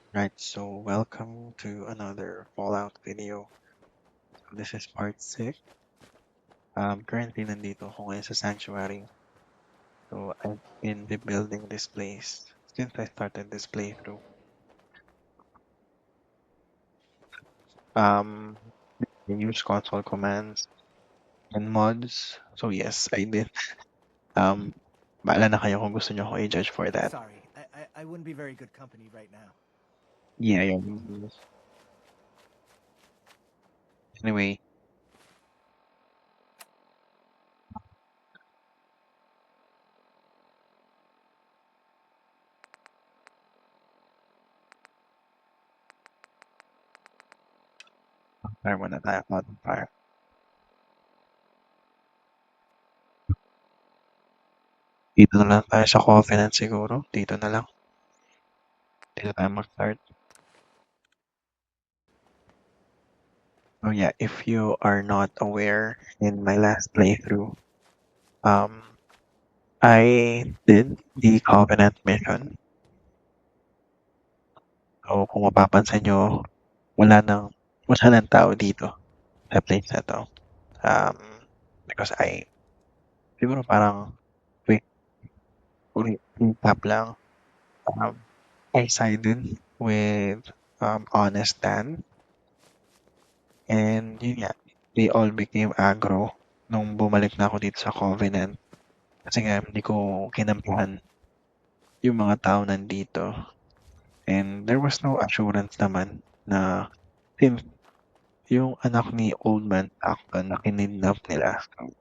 Right, so welcome to another Fallout video. So this is part 6. Currently nandito ako ngayon sa Sanctuary. So I've been rebuilding this place since I started this playthrough. Um, I use console commands and mods. So yes, I did. Um, Baala na kayo kung gusto nyo ako i-judge for that. Sorry, I wouldn't be very good company right now. Yeah, yeah. Anyway, fire muna tayo. Fire. Dito na lang tayo sa Covenant siguro. Dito na lang. Dito tayo mag-start. Oh yeah, if you are not aware, in my last playthrough, um, I did the Covenant mission. So kung mapapansin nyo, wala nang tao dito sa place na to. Um, because siguro parang quick, recap lang. Um, I sided with Honest Dan, and yun nga, they all became aggro nung bumalik na ako dito sa Covenant. Kasi nga, hindi ko kinampihan yung mga tao nandito. And there was no assurance naman na since yung anak ni Old Man Acton na kinidnap nila. So,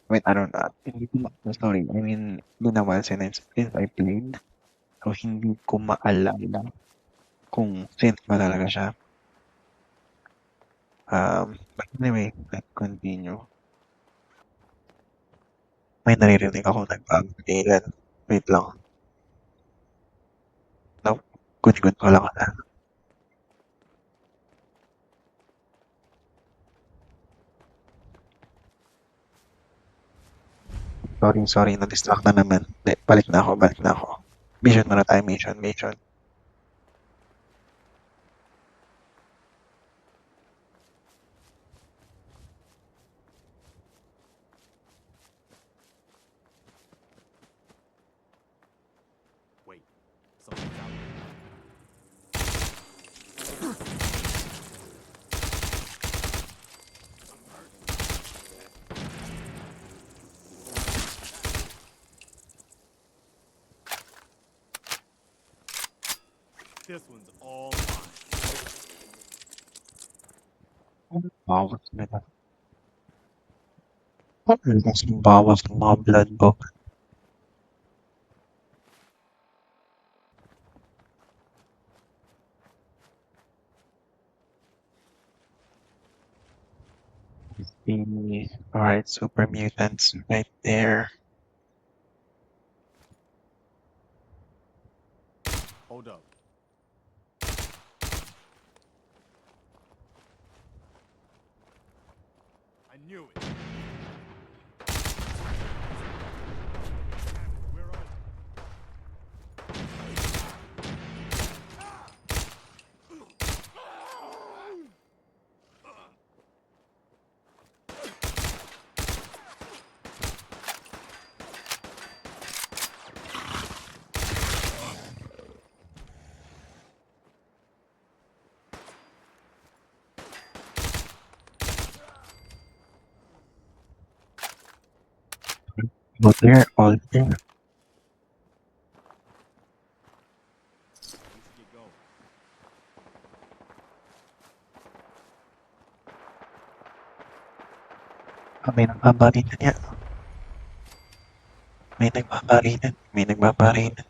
wait, I don't know. Hindi ko sorry. I mean, been a while since I played. So, hindi ko maalala kung since ba talaga siya. But anyway, let's continue. May naririnig ako nagpapagailan. Wait lang. Nope. Good ko lang. Sorry, na-distract na naman. Hindi, balik na ako. Mission muna tayo, mission. Wait, something's out there. This one's all mine. Bawas nila. Kasing bawas ng mga blood book. Alright, super mutants right there. Hold up. I knew it. Where are But they're all there. we should get going. May nagbabarilan yan. May nagbabarilan.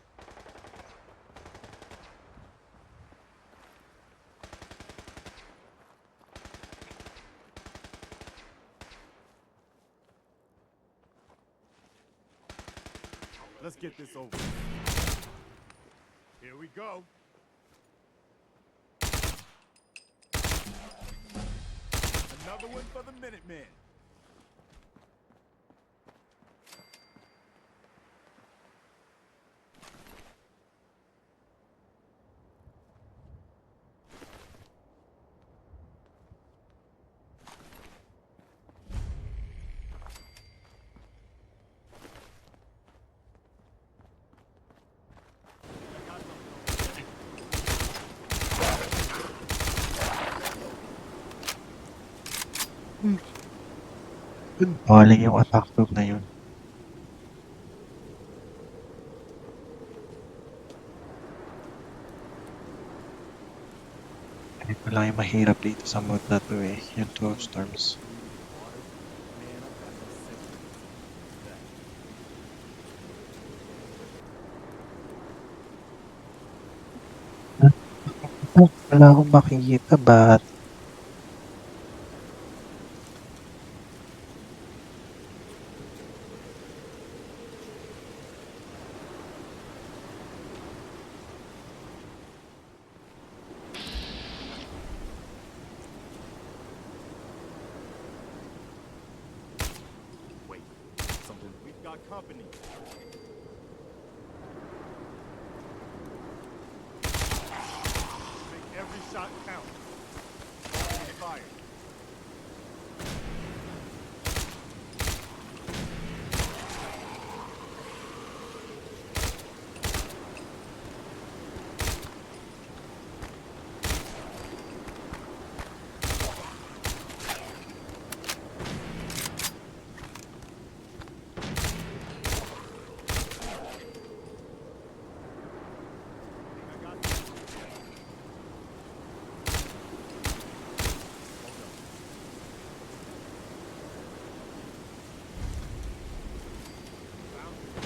Let's get this over. Here we go. Another one for the Minutemen. Hmm. Galing yung attack move na yun. Ito lang yung mahirap dito sa mode na to eh, yung 12 storms. Food and water. Man, I've got no sympathy for someone who does that. Wala akong makikita, ba't? Wait, something. We've got company. Make every shot count. Open fire. I got this. Found it.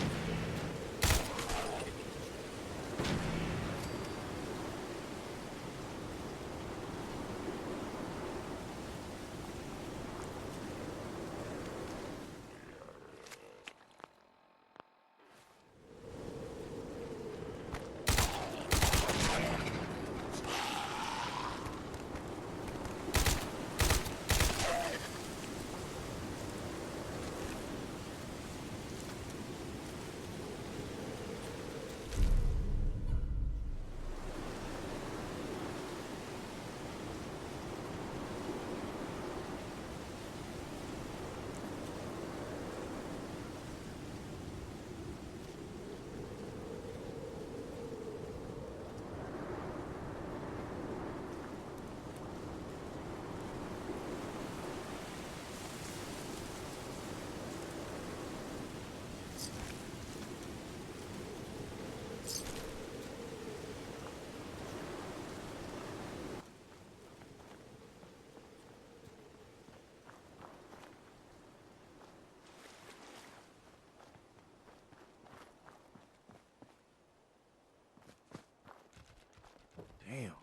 Damn.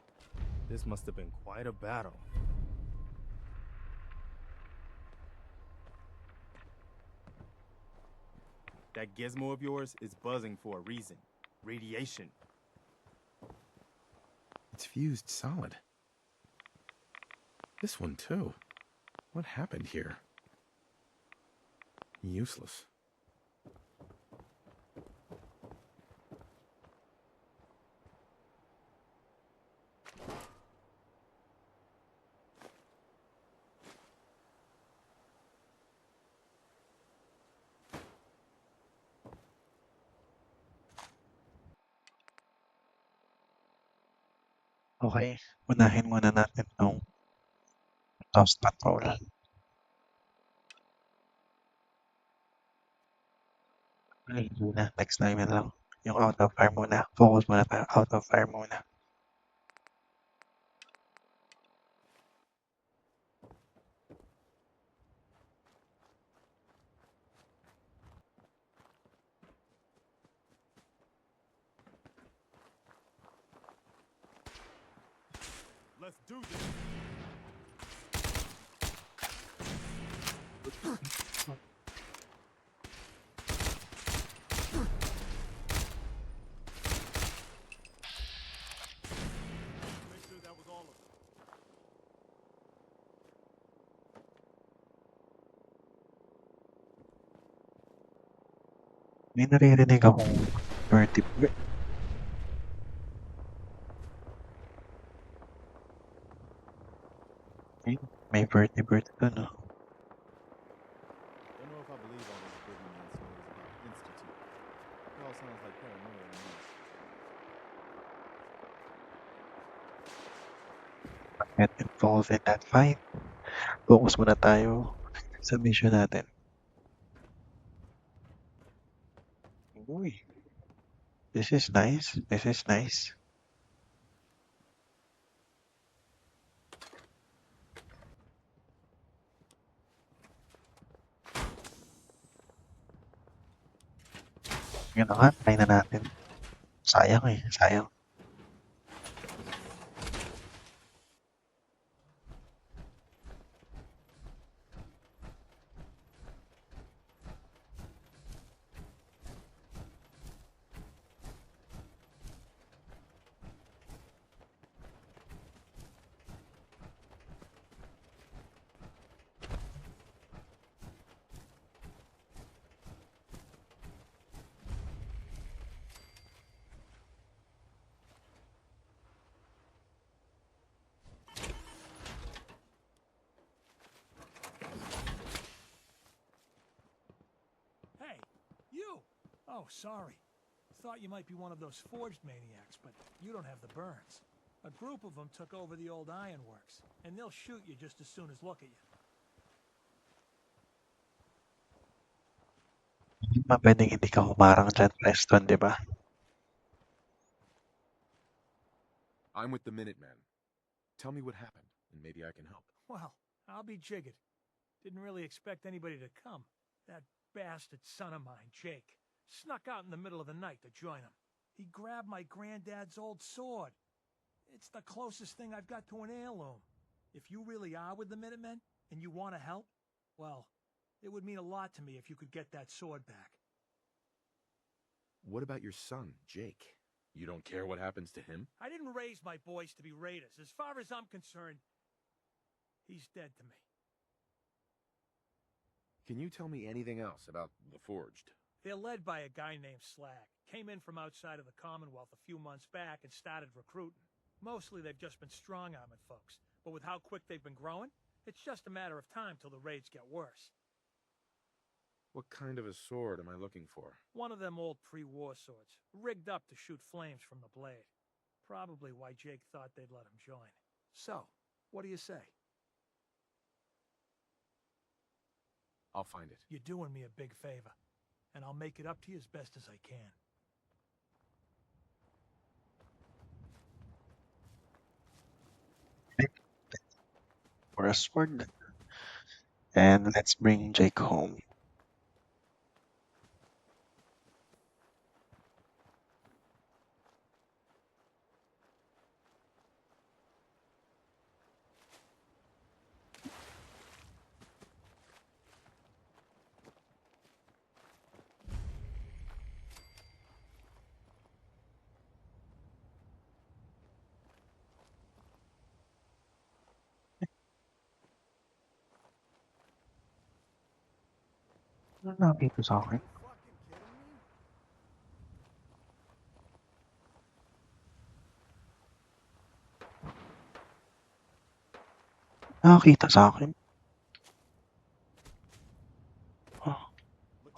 This must have been quite a battle. That gizmo of yours is buzzing for a reason. Radiation. It's fused solid. This one, too. What happened here? Useless. Okay, unahin muna natin tong Ghost Patrol. Ay, hindi na. Next time na lang. Yung out of fire muna. Focus muna tayo. Out of fire muna. Let's do this. Make sure that was all of them. May naririnig akong vertebrae. Okay, may vertebrate doon, no? Don't know if I believe all those boogeyman stories about the Institute. It all sounds like paranoia to me. Get involved in that fight. Focus muna tayo sa mission natin. Uy, this is nice. This is nice. Yun na nga, try na natin. Sayang eh, sayang. Hey, you! Oh, sorry. Thought you might be one of those forged maniacs, but you don't have the burns. A group of them took over the old ironworks, and they'll shoot you just as soon as look at you. Hindi ba pwedeng hindi ka humarang dyan, Preston, di ba? I'm with the Minutemen. Tell me what happened, and maybe I can help. Well, I'll be jiggered. Didn't really expect anybody to come. That bastard son of mine, Jake, snuck out in the middle of the night to join him. He grabbed my granddad's old sword. It's the closest thing I've got to an heirloom. If you really are with the Minutemen, and you want to help, well, it would mean a lot to me if you could get that sword back. What about your son, Jake? You don't care what happens to him? I didn't raise my boys to be raiders. As far as I'm concerned, he's dead to me. Can you tell me anything else about the Forged? They're led by a guy named Slag. Came in from outside of the Commonwealth a few months back and started recruiting. Mostly they've just been strong-arming folks, but with how quick they've been growing, it's just a matter of time till the raids get worse. What kind of a sword am I looking for? One of them old pre-war swords, rigged up to shoot flames from the blade. Probably why Jake thought they'd let him join. So, what do you say? I'll find it. You're doing me a big favor, and I'll make it up to you as best as I can. For a sword. And let's bring Jake home. Ano nakita sa akin? Nakakita sa akin? Oh,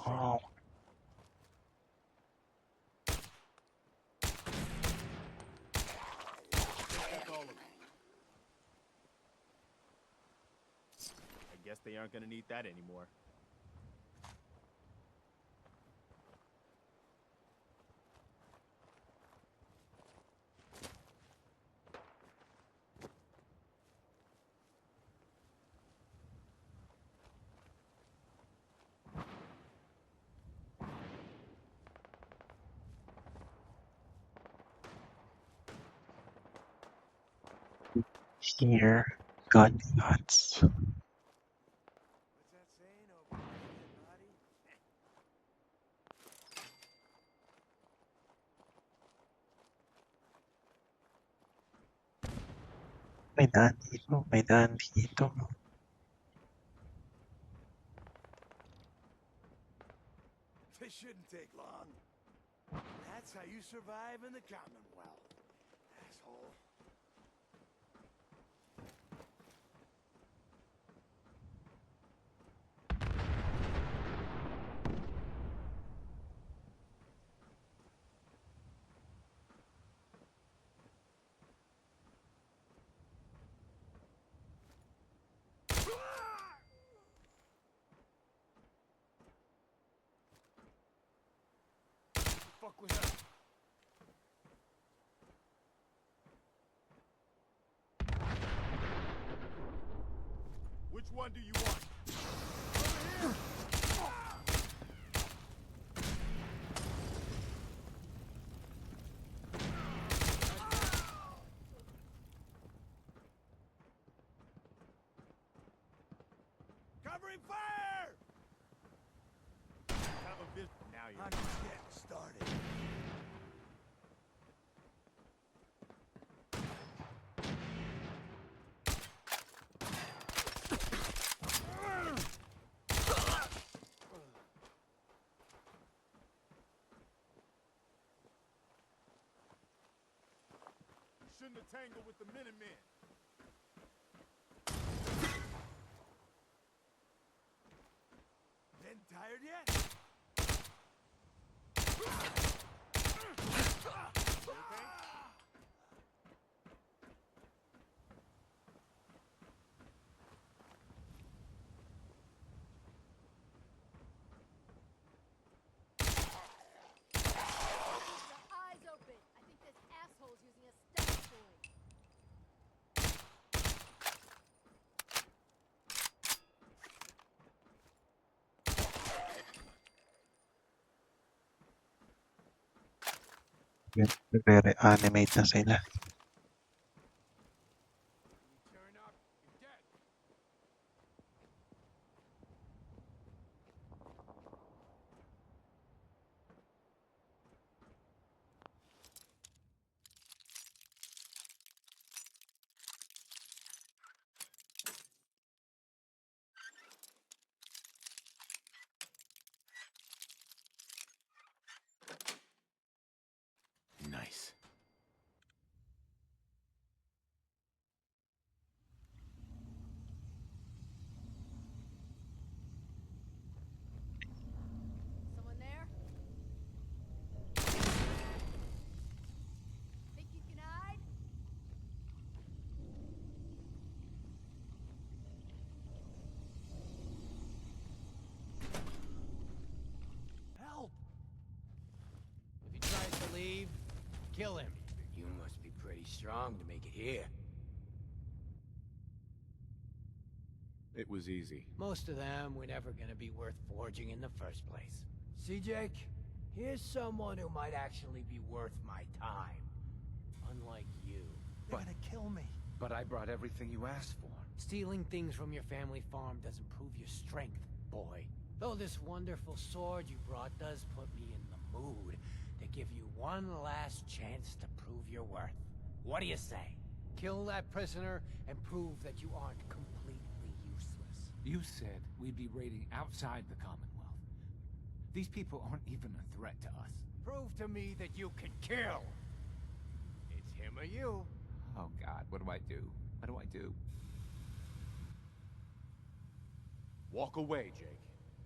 oh. I guess they aren't gonna need that anymore. Here, gun nuts. What's that saying over my dead body? May daan dito, may daan dito. This shouldn't take long. That's how you survive in the Commonwealth, asshole. fuck with her. Which one do you want? Over here! Covering fire! Have a bit. Now you're just getting started. You shouldn't have tangled with the Minutemen. Then tired yet? You okay? Eyes open. I think this asshole's using a stun point. Nagre-reanimate na sila. You turn up, you're dead. Nice. Someone there? Think you can hide? Help! If he tries to leave, kill him. You must be pretty strong to make it here. It was easy. Most of them were never gonna be worth forging in the first place. See, Jake? Here's someone who might actually be worth my time. Unlike you. They're gonna kill me. But I brought everything you asked for. Stealing things from your family farm doesn't prove your strength, boy. Though this wonderful sword you brought does put me in the mood to give you one last chance to prove your worth. What do you say? Kill that prisoner and prove that you aren't completely useless. You said we'd be raiding outside the Commonwealth. These people aren't even a threat to us. Prove to me that you can kill. It's him or you. Oh God, what do I do? What do I do? Walk away, Jake.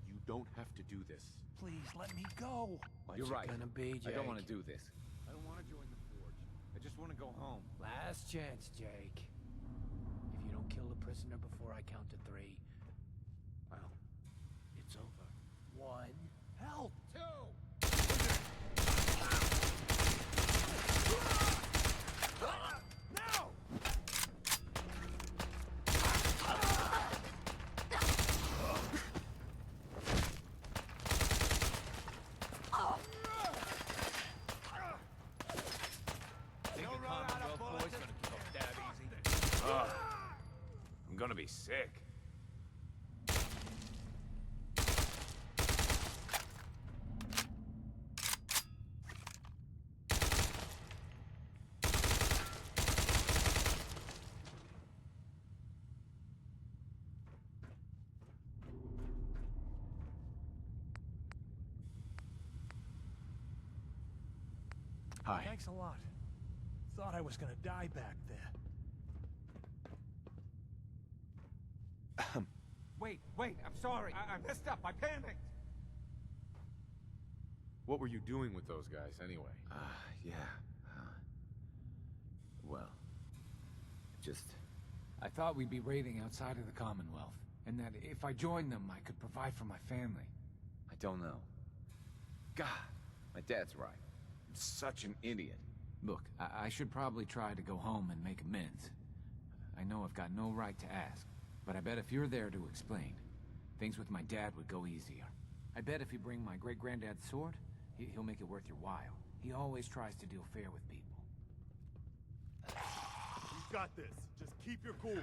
You don't have to do this. Please, let me go. What's You're it right. gonna be, Jake? I don't want to do this. I don't want to join the Forge. I just want to go home. Last chance, Jake. If you don't kill the prisoner before I count to 3, well, it's over. 1, Help! 2. Now! Think Don't the run out of Commonwealth bullets. boys gonna give up that easy? I'm gonna be sick. Hi. Thanks a lot. Thought I was gonna die back there. Wait, I'm sorry. I messed up. I panicked. What were you doing with those guys anyway? Yeah. Well, just... I thought we'd be raiding outside of the Commonwealth, and that if I joined them, I could provide for my family. I don't know. God, my dad's right. such an idiot. Look, I should probably try to go home and make amends. I know I've got no right to ask, but I bet if you're there to explain, things with my dad would go easier. I bet if you bring my great-granddad's sword, he'll make it worth your while. He always tries to deal fair with people. You've got this. Just keep your cool.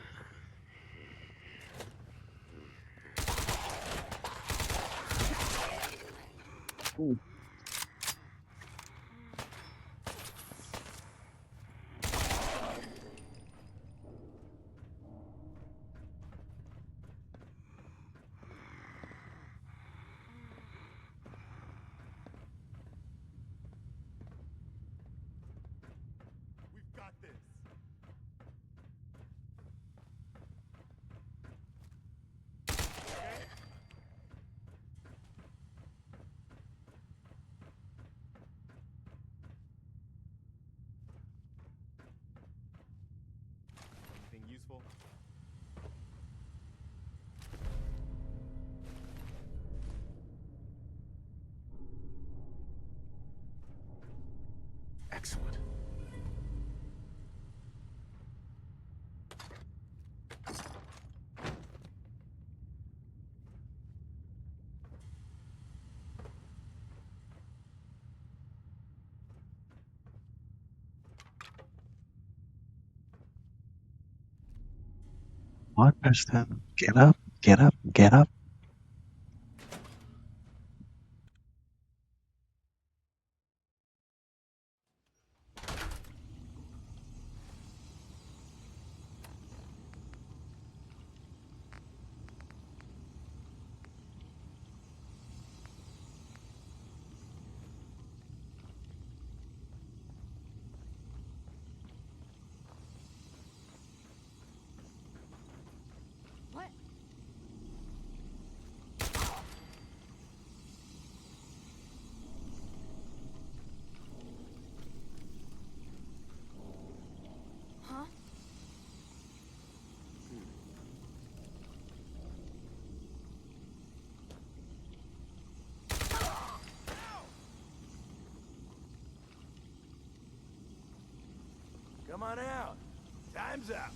Ooh. We've got this. Okay? Anything useful? Excellent. What, Preston? Get up, get up, get up. What? Huh? Come on out. Time's up.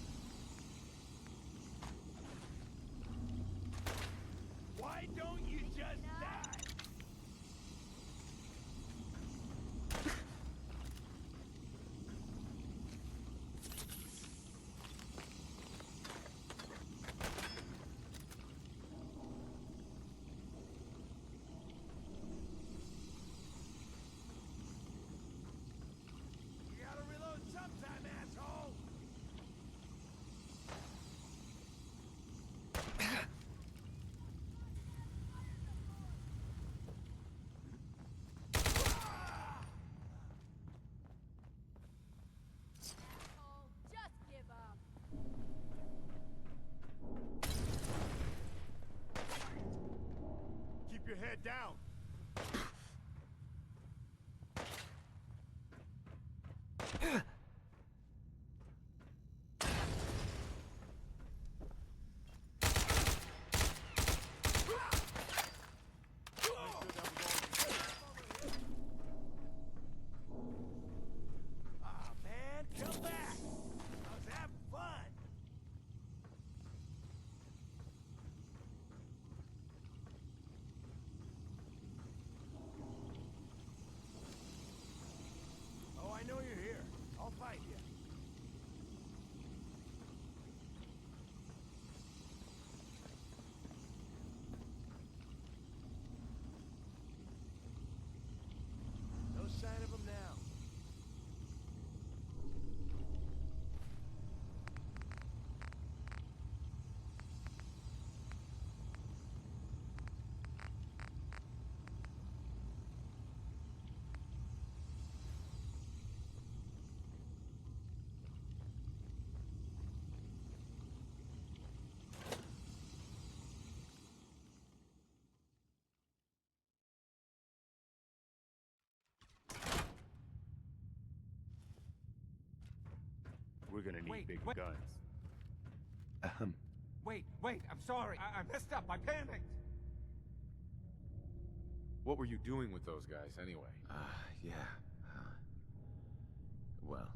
Why don't you just die? You gotta reload sometime, asshole! Oh, just give up. Keep your head down. Aw, man, come back. I was having fun. Oh, I know you're here. I'll find you. No sign of him now. We're gonna need Wait, big wait. guns. Wait, I'm sorry. I messed up. I panicked. What were you doing with those guys, anyway? Yeah. Well,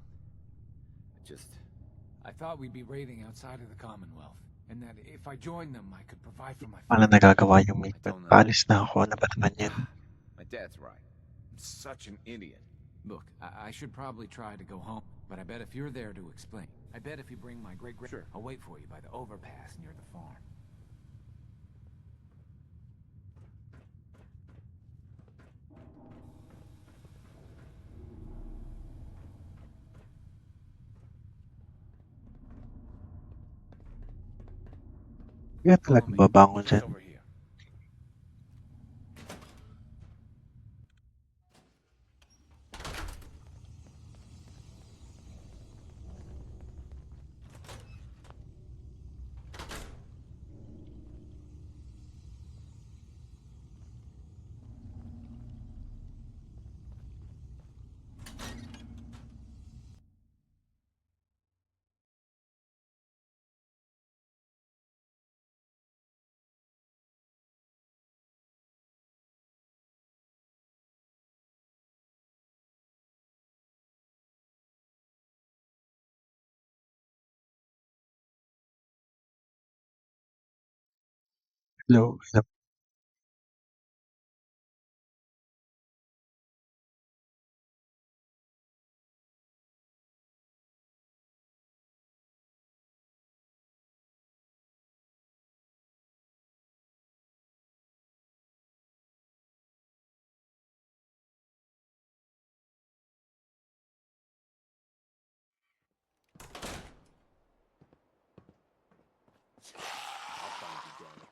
I thought we'd be raiding outside of the Commonwealth, and that if I joined them, I could provide for my Paano family. nagagawa yung I mission? don't know. Paalis na ako. Ano ba naman yan? My dad's right. I'm such an idiot. Look, I should probably try to go home, but I bet if you're there to explain, I bet if you bring my great-grand... Sure. I'll wait for you by the overpass near the farm. Kaya talaga Follow me. babangon Just dyan. over here. Hello. Hello. I'll find you, damn it.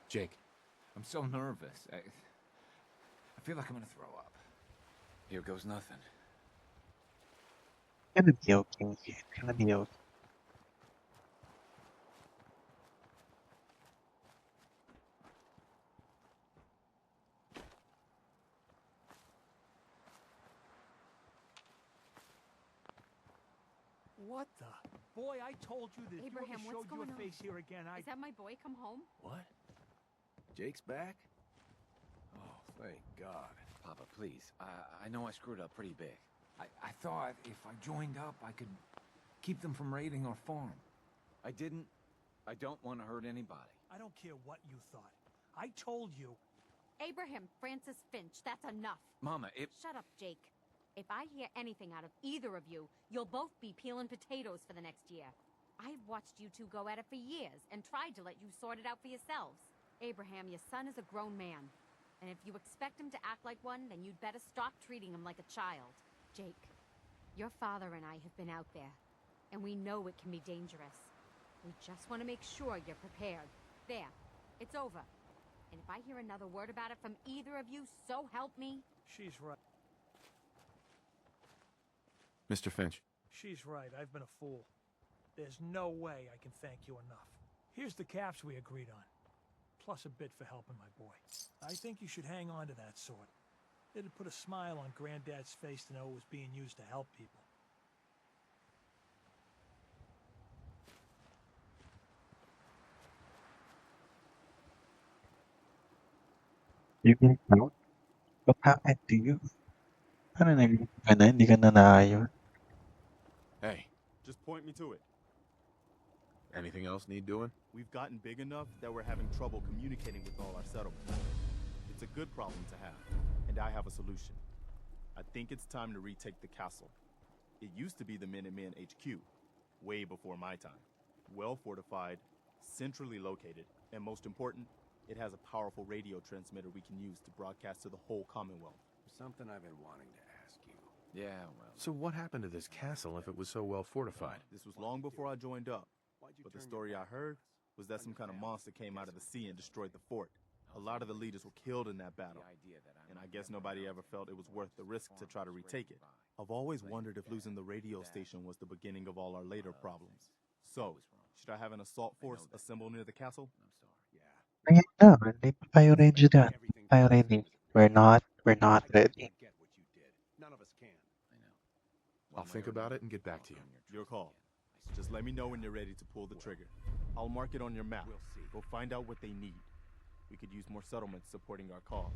Jake, I'm so nervous. I feel like I'm gonna throw up. Here goes nothing. Gonna be okay. Gonna be okay. What the? Boy, I told you that if you Abraham, ever what's showed you going a on? face here again, Is that my boy come home? What? Jake's back? Oh, thank God. Papa, please. I know I screwed up pretty big. I thought if I joined up, I could keep them from raiding our farm. I didn't. I don't want to hurt anybody. I don't care what you thought. I told you. Abraham Francis Finch, that's enough. Mama, if... Shut up, Jake. If I hear anything out of either of you, you'll both be peeling potatoes for the next year. I've watched you two go at it for years and tried to let you sort it out for yourselves. Abraham, your son is a grown man. And if you expect him to act like one, then you'd better stop treating him like a child. Jake, your father and I have been out there, and we know it can be dangerous. We just want to make sure you're prepared. There, it's over. And if I hear another word about it from either of you, so help me. She's right. Mr. Finch. She's right. I've been a fool. There's no way I can thank you enough. Here's the caps we agreed on, plus a bit for helping my boy. I think you should hang on to that sword. It'd put a smile on Granddad's face to know it was being used to help people. You can out. What happened to you? Ano naging ka na? Hindi ka na naayos. Hey, Just point me to it. anything else need doing? We've gotten big enough that we're having trouble communicating with all our settlements. It's a good problem to have, and I have a solution. I think it's time to retake the castle. It used to be the Minutemen HQ, way before my time. Well fortified, centrally located, and most important, it has a powerful radio transmitter we can use to broadcast to the whole Commonwealth. Something I've been wanting to ask you. Yeah, well... So what happened to this castle if it was so well fortified? This was long before I joined up. Why'd you But the turn your story I back on heard us? was that On some your kind of family. monster came out of the Guess sea and destroyed the fort. A lot of the leaders were killed in that battle. And I guess nobody ever felt it was worth the risk to try to retake it. I've always wondered if losing the radio station was the beginning of all our later problems. So, should I have an assault force assemble near the castle? Ngayon na, hindi pa tayo ready dyan. Everything Tayo to the ready. same as it We're not I can't ready. forget what you did. None of us can. I'll think about it and get back to you. Your call. Just let me know when you're ready to pull the trigger. I'll mark it on your map. We'll see. Go find out what they need. We could use more settlements supporting our cause.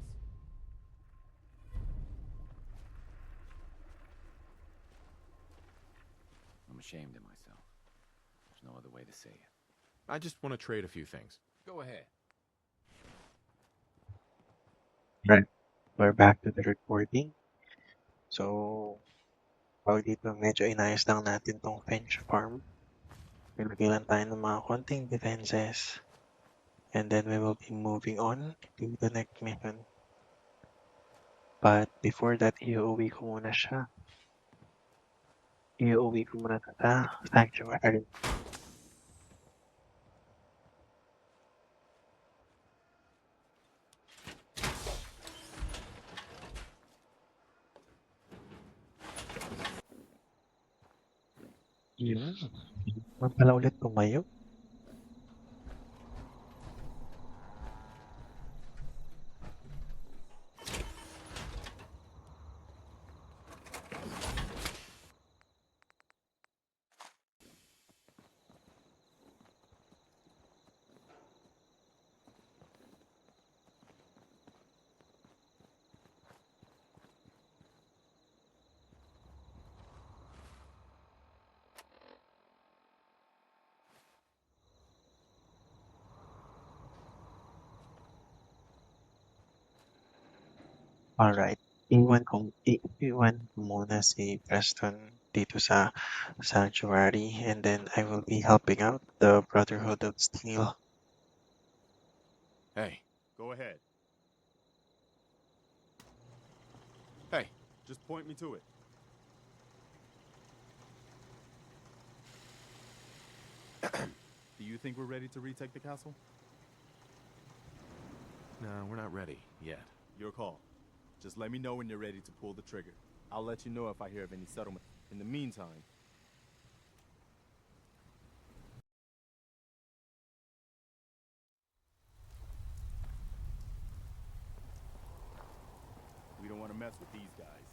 I'm ashamed of myself. There's no other way to say it. I just want to trade a few things. Go ahead. Right. We're back to the recording. So, pag dito medyo inayos lang natin tong Finch farm. Nilagay lang tayo ng mga konting defenses. And then we will be moving on to the next mission. But before that, iuwi ko muna siya. Iuwi ko muna sa sanctuary. Yun. Huwag pala ulit tumayo. Alright. Iwan ko muna si Preston dito sa sanctuary, and then I will be helping out the Brotherhood of Steel. Hey. Go ahead. Hey. Just point me to it. Do you think we're ready to retake the castle? No, we're not ready yet. Your call. Just let me know when you're ready to pull the trigger. I'll let you know if I hear of any settlement. In the meantime, we don't want to mess with these guys.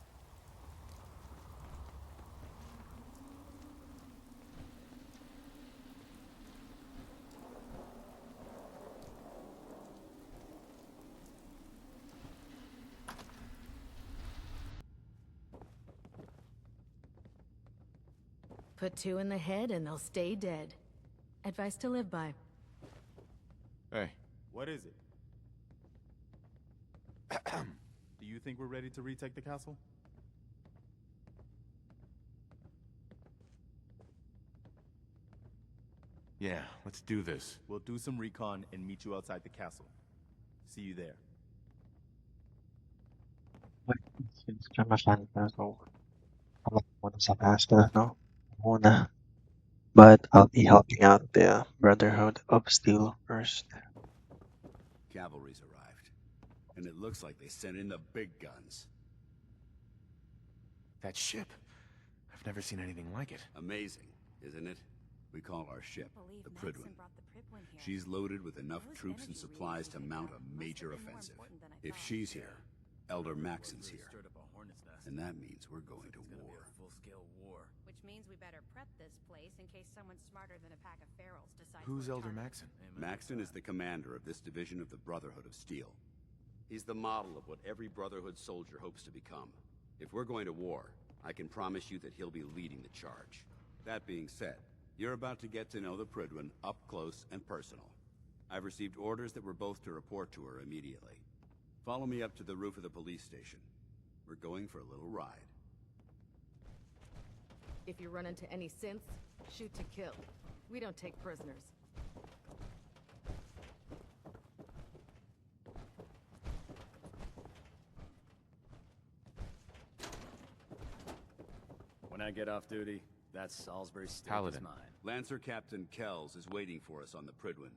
Put two in the head and they'll stay dead. Advice to live by. Hey. What is it? Do you think we're ready to retake the castle? Yeah, let's do this. We'll do some recon and meet you outside the castle. See you there. Since kamasan na, so alam ko muna sa castle, no? Muna. But I'll be helping out the Brotherhood of Steel first. Cavalry's arrived. And it looks like they sent in the big guns. That ship. I've never seen anything like it. Amazing, isn't it? We call our ship the Prydwen. She's loaded with enough troops and supplies to mount a major offensive. If she's here, Elder Maxon's here. And that means we're going to war. Which means we better prep this place in case someone smarter than a pack of ferals decides. Who's we're Elder targeted. Maxon? Maxon is the commander of this division of the Brotherhood of Steel. He's the model of what every Brotherhood soldier hopes to become. If we're going to war, I can promise you that he'll be leading the charge. That being said, you're about to get to know the Prydwen up close and personal. I've received orders that we're both to report to her immediately. Follow me up to the roof of the police station. We're going for a little ride. If you run into any synths, shoot to kill. We don't take prisoners. When I get off duty, that Salisbury steak Paladin. is mine. Lancer Captain Kells is waiting for us on the Prydwen.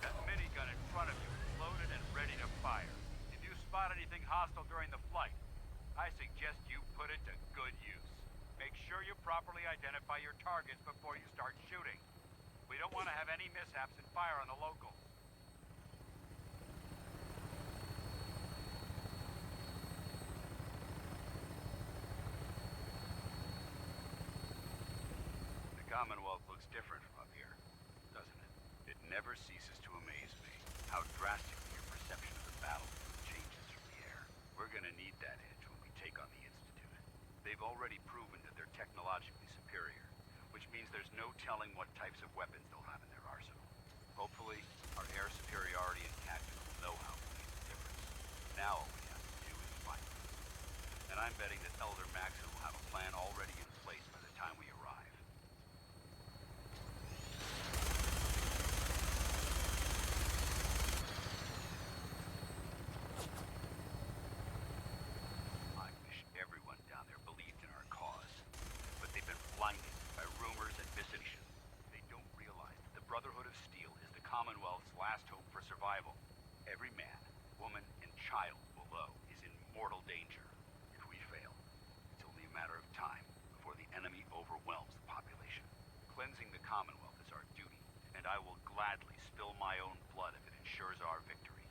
That minigun in front of you is loaded and ready to fire. If you spot anything hostile during the flight, I suggest you put it to good use. Make sure you properly identify your targets before you start shooting. We don't want to have any mishaps and fire on the locals. The Commonwealth looks different from up here, doesn't it? It never ceases to amaze me how drastically your perception of the battlefield changes from the air. We're gonna need that edge when we take on the Institute. They've already proven that they're technologically superior, which means there's no telling what types of weapons they'll have in their arsenal. Hopefully, our air superiority and tactical know-how will make the difference. Now all we have to do is fight them. And I'm betting that Elder Maxon will have a plan already in place by the time we arrive. I wish everyone down there believed in our cause, but they've been blinded by rumors and misinformation. They don't realize that the Brotherhood of Steel is the Commonwealth's last hope for survival. Every man, woman, and child below is in mortal danger. If we fail, it's only a matter of time before the enemy overwhelms the population. Cleansing the Commonwealth is our duty, and I will gladly spill my own blood if it ensures our victory.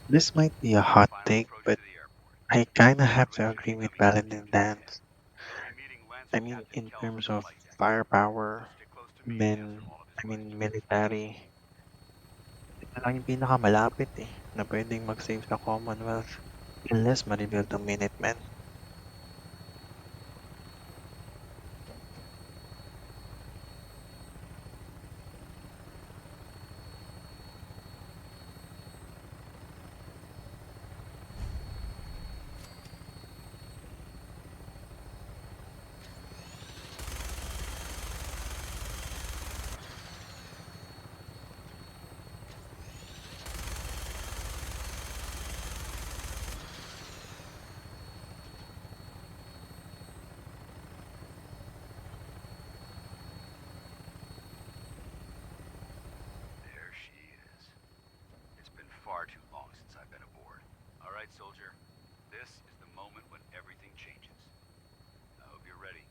This might be a hot Final take, approach but to the airport. I kinda The have Prydwen to should be agree with coming in Paladin any minute. Dance. You'll be meeting I Lancer mean, Captain in Kells on terms the of flight deck. firepower, Just stick close to me and answer men, all of his I mean, questions. military, ito lang yung pinakamalapit eh, na pwedeng mag-save sa Commonwealth unless ma-rebuild ang Minutemen. There she is. It's been far too long since I've been aboard. All right, soldier. This is the moment when everything changes. I hope you're ready.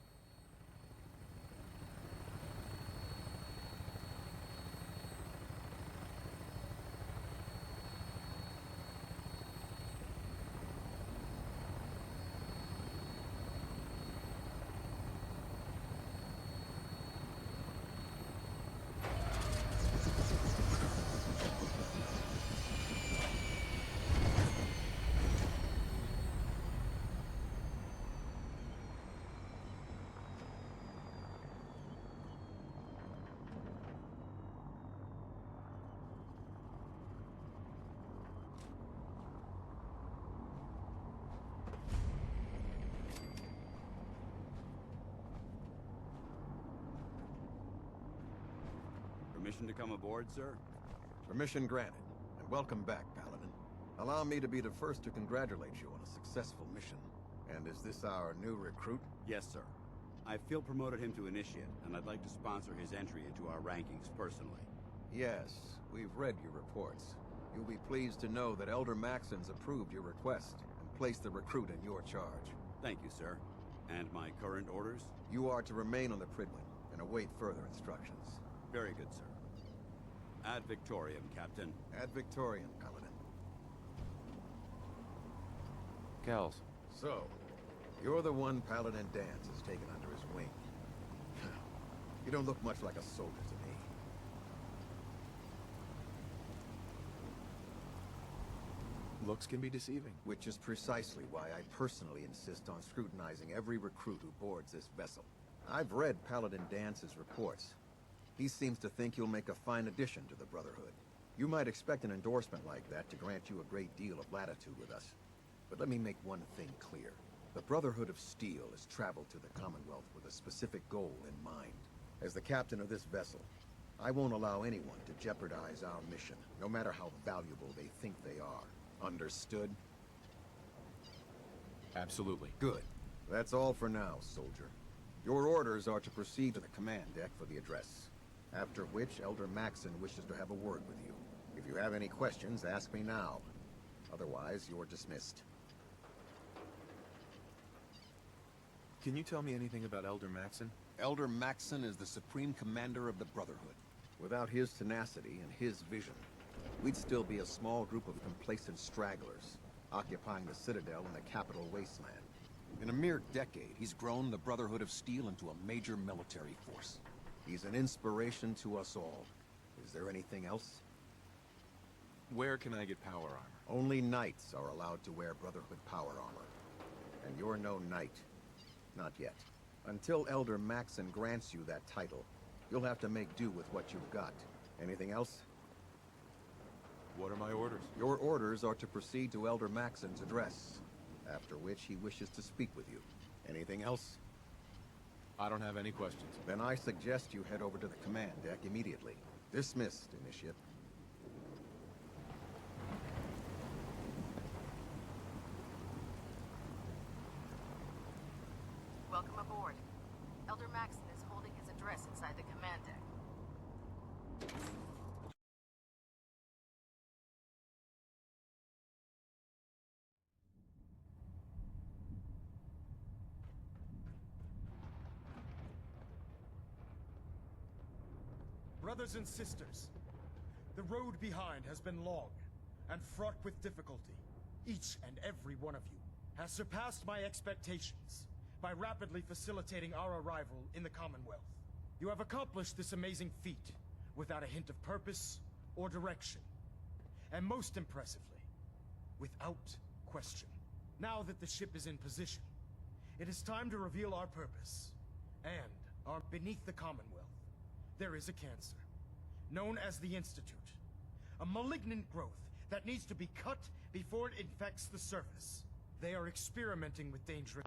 Permission to come aboard, sir? Permission granted, and welcome back, Paladin. Allow me to be the first to congratulate you on a successful mission. And is this our new recruit? Yes, sir. I feel promoted him to initiate, and I'd like to sponsor his entry into our rankings personally. Yes, we've read your reports. You'll be pleased to know that Elder Maxon's approved your request and placed the recruit in your charge. Thank you, sir. And my current orders? You are to remain on the Prydwen and await further instructions. Very good, sir. Ad Victoriam, Captain. Ad Victoriam, Paladin. Kells. So, you're the one Paladin Dance has taken under his wing. You don't look much like a soldier to me. Looks can be deceiving. Which is precisely why I personally insist on scrutinizing every recruit who boards this vessel. I've read Paladin Dance's reports. He seems to think you'll make a fine addition to the Brotherhood. You might expect an endorsement like that to grant you a great deal of latitude with us. But let me make one thing clear. The Brotherhood of Steel has traveled to the Commonwealth with a specific goal in mind. As the captain of this vessel, I won't allow anyone to jeopardize our mission, no matter how valuable they think they are. Understood? Absolutely. Good. That's all for now, soldier. Your orders are to proceed to the command deck for the address, after which Elder Maxon wishes to have a word with you. If you have any questions, ask me now. Otherwise, you're dismissed. Can you tell me anything about Elder Maxon? Elder Maxon is the supreme commander of the Brotherhood. Without his tenacity and his vision, we'd still be a small group of complacent stragglers, occupying the Citadel in the capital wasteland. In a mere decade, he's grown the Brotherhood of Steel into a major military force. He's an inspiration to us all. Is there anything else? Where can I get power armor? Only knights are allowed to wear Brotherhood power armor. And you're no knight. Not yet. Until Elder Maxon grants you that title, you'll have to make do with what you've got. Anything else? What are my orders? Your orders are to proceed to Elder Maxon's address, after which he wishes to speak with you. Anything else? I don't have any questions. Then I suggest you head over to the command deck immediately. Dismissed, Initiate. Welcome aboard. Elder Maxon is holding his address inside the command deck. Brothers and sisters, the road behind has been long and fraught with difficulty. Each and every one of you has surpassed my expectations by rapidly facilitating our arrival in the Commonwealth. You have accomplished this amazing feat without a hint of purpose or direction. And most impressively, without question. Now that the ship is in position, it is time to reveal our purpose. And beneath the Commonwealth, there is a cancer, known as the Institute. A malignant growth that needs to be cut before it infects the surface. They are experimenting with dangerous...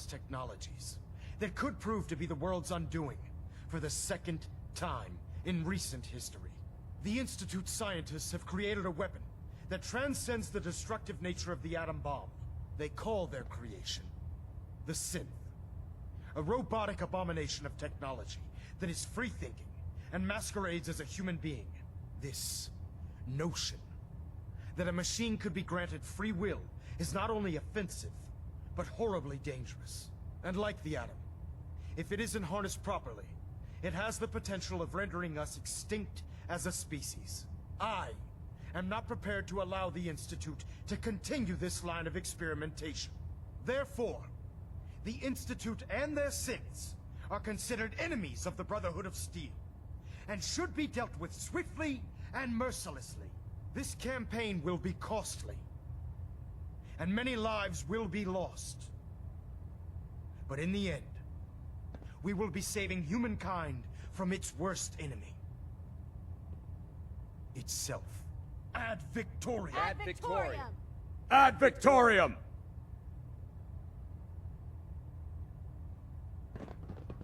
technologies that could prove to be the world's undoing for the second time in recent history. The Institute scientists have created a weapon that transcends the destructive nature of the atom bomb. They call their creation the Synth, a robotic abomination of technology that is free-thinking and masquerades as a human being. This notion that a machine could be granted free will is not only offensive, but horribly dangerous. And like the atom, if it isn't harnessed properly, it has the potential of rendering us extinct as a species. I am not prepared to allow the Institute to continue this line of experimentation. Therefore, the Institute and their synths are considered enemies of the Brotherhood of Steel, and should be dealt with swiftly and mercilessly. This campaign will be costly, and many lives will be lost. But in the end, we will be saving humankind from its worst enemy. Itself. Ad Victoriam! Ad Victoriam! Ad Victoriam!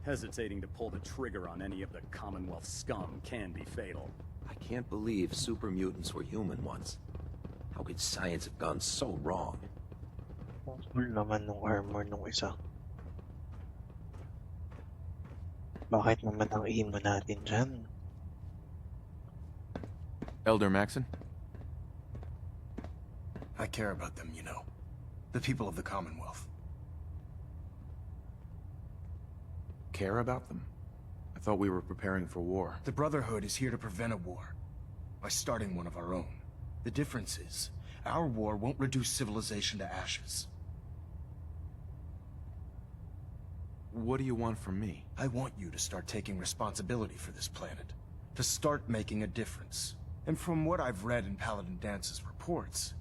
Hesitating to pull the trigger on any of the Commonwealth scum can be fatal. I can't believe super mutants were human once. How could science have gone so wrong? Full naman nung armor nung isa. Bakit naman ang imo natin dyan? Elder Maxon? I care about them, you know. The people of the Commonwealth. Care about them? I thought we were preparing for war. The Brotherhood is here to prevent a war, by starting one of our own. The difference is, our war won't reduce civilization to ashes. What do you want from me? I want you to start taking responsibility for this planet. To start making a difference. And from what I've read in Paladin Dance's reports,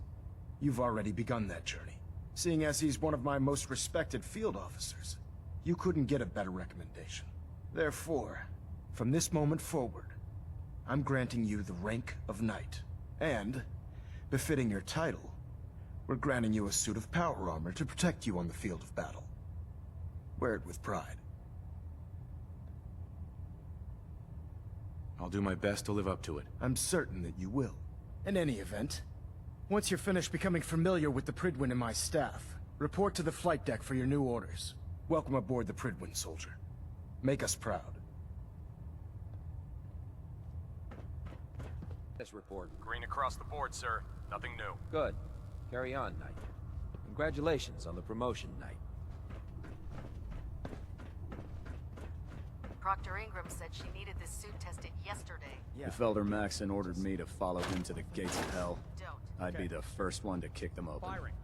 you've already begun that journey. Seeing as he's one of my most respected field officers, you couldn't get a better recommendation. Therefore, from this moment forward, I'm granting you the rank of Knight. And, befitting your title, we're granting you a suit of power armor to protect you on the field of battle. Wear it with pride. I'll do my best to live up to it. I'm certain that you will. In any event, once you're finished becoming familiar with the Pridwin and my staff, report to the flight deck for your new orders. Welcome aboard the Pridwin, soldier. Make us proud. This report. Green across the board, sir. Nothing new. Good. Carry on, Knight. Congratulations on the promotion, Knight. Proctor Ingram said she needed this suit tested yesterday. If Elder Maxon ordered me to follow him to the gates of hell, Don't. I'd be the first one to kick them open. Firing.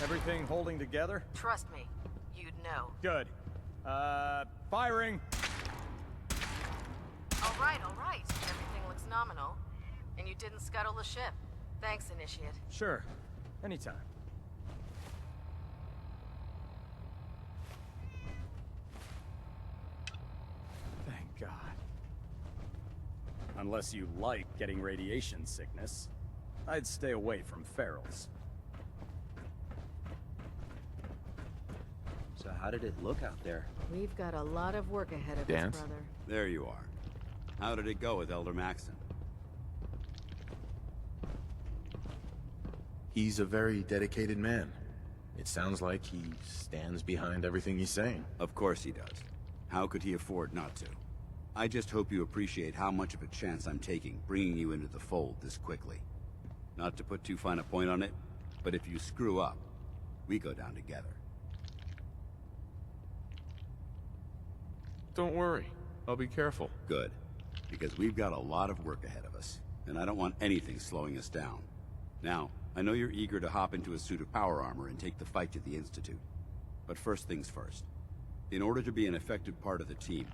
Everything holding together? Trust me, you'd know. Good. Firing. All right, all right. Everything looks nominal. And you didn't scuttle the ship. Thanks, Initiate. Sure. Anytime. Thank God. Unless you like getting radiation sickness, I'd stay away from ferals. So how did it look out there? We've got a lot of work ahead of Dance? us, brother. There you are. How did it go with Elder Maxon? He's a very dedicated man. It sounds like he stands behind everything he's saying. Of course he does. How could he afford not to? I just hope you appreciate how much of a chance I'm taking bringing you into the fold this quickly. Not to put too fine a point on it, but if you screw up, we go down together. Don't worry. I'll be careful. Good. Because we've got a lot of work ahead of us, and I don't want anything slowing us down. Now, I know you're eager to hop into a suit of power armor and take the fight to the Institute. But first things first. In order to be an effective part of the team,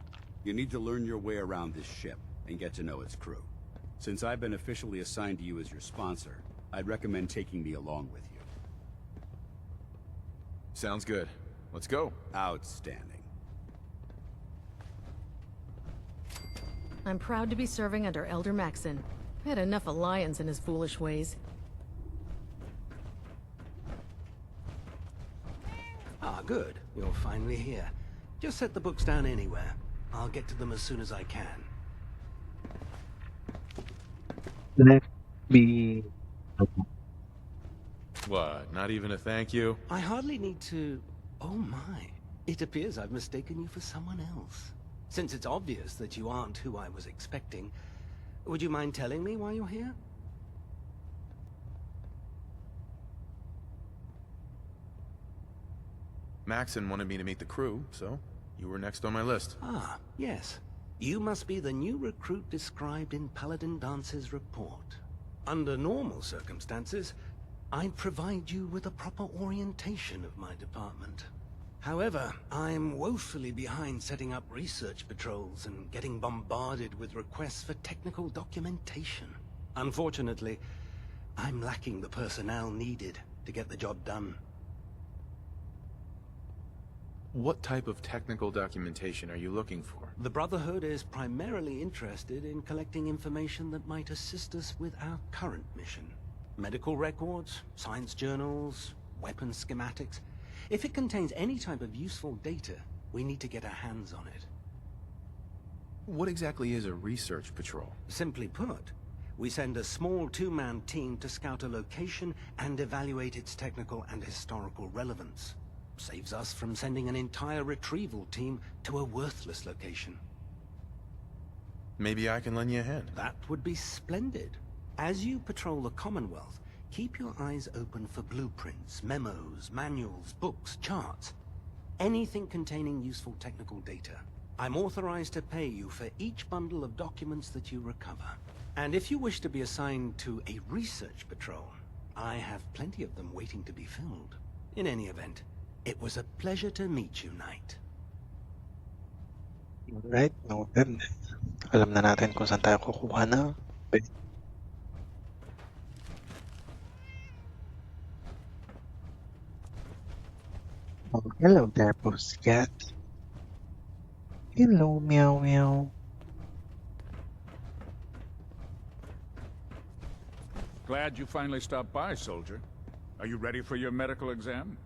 you need to learn your way around this ship and get to know its crew. Since I've been officially assigned to you as your sponsor, I'd recommend taking me along with you. Sounds good. Let's go. Outstanding. I'm proud to be serving under Elder Maxon. I had enough of Lyons and his foolish ways. Ah, good. You're finally here. Just set the books down anywhere. I'll get to them as soon as I can. Let me... What, not even a thank you? I hardly need to... Oh my. It appears I've mistaken you for someone else. Since it's obvious that you aren't who I was expecting, would you mind telling me why you're here? Maxon wanted me to meet the crew, so you were next on my list. Ah, yes. You must be the new recruit described in Paladin Dance's report. Under normal circumstances, I'd provide you with a proper orientation of my department. However, I'm woefully behind setting up research patrols and getting bombarded with requests for technical documentation. Unfortunately, I'm lacking the personnel needed to get the job done. What type of technical documentation are you looking for? The Brotherhood is primarily interested in collecting information that might assist us with our current mission. Medical records, science journals, weapon schematics. If it contains any type of useful data, we need to get our hands on it. What exactly is a research patrol? Simply put, we send a small two-man team to scout a location and evaluate its technical and historical relevance. Saves us from sending an entire retrieval team to a worthless location. Maybe I can lend you a hand. That would be splendid. As you patrol the Commonwealth, keep your eyes open for blueprints, memos, manuals, books, charts. anything containing useful technical data. I'm authorized to pay you for each bundle of documents that you recover. And if you wish to be assigned to a research patrol, I have plenty of them waiting to be filled. In any event, it was a pleasure to meet you, Knight. Alright, noted. Alam na natin kung saan tayo kukuha ng Oh, hello there, Pussycat. Hello, meow meow. Glad you finally stopped by, soldier. Are you ready for your medical exam?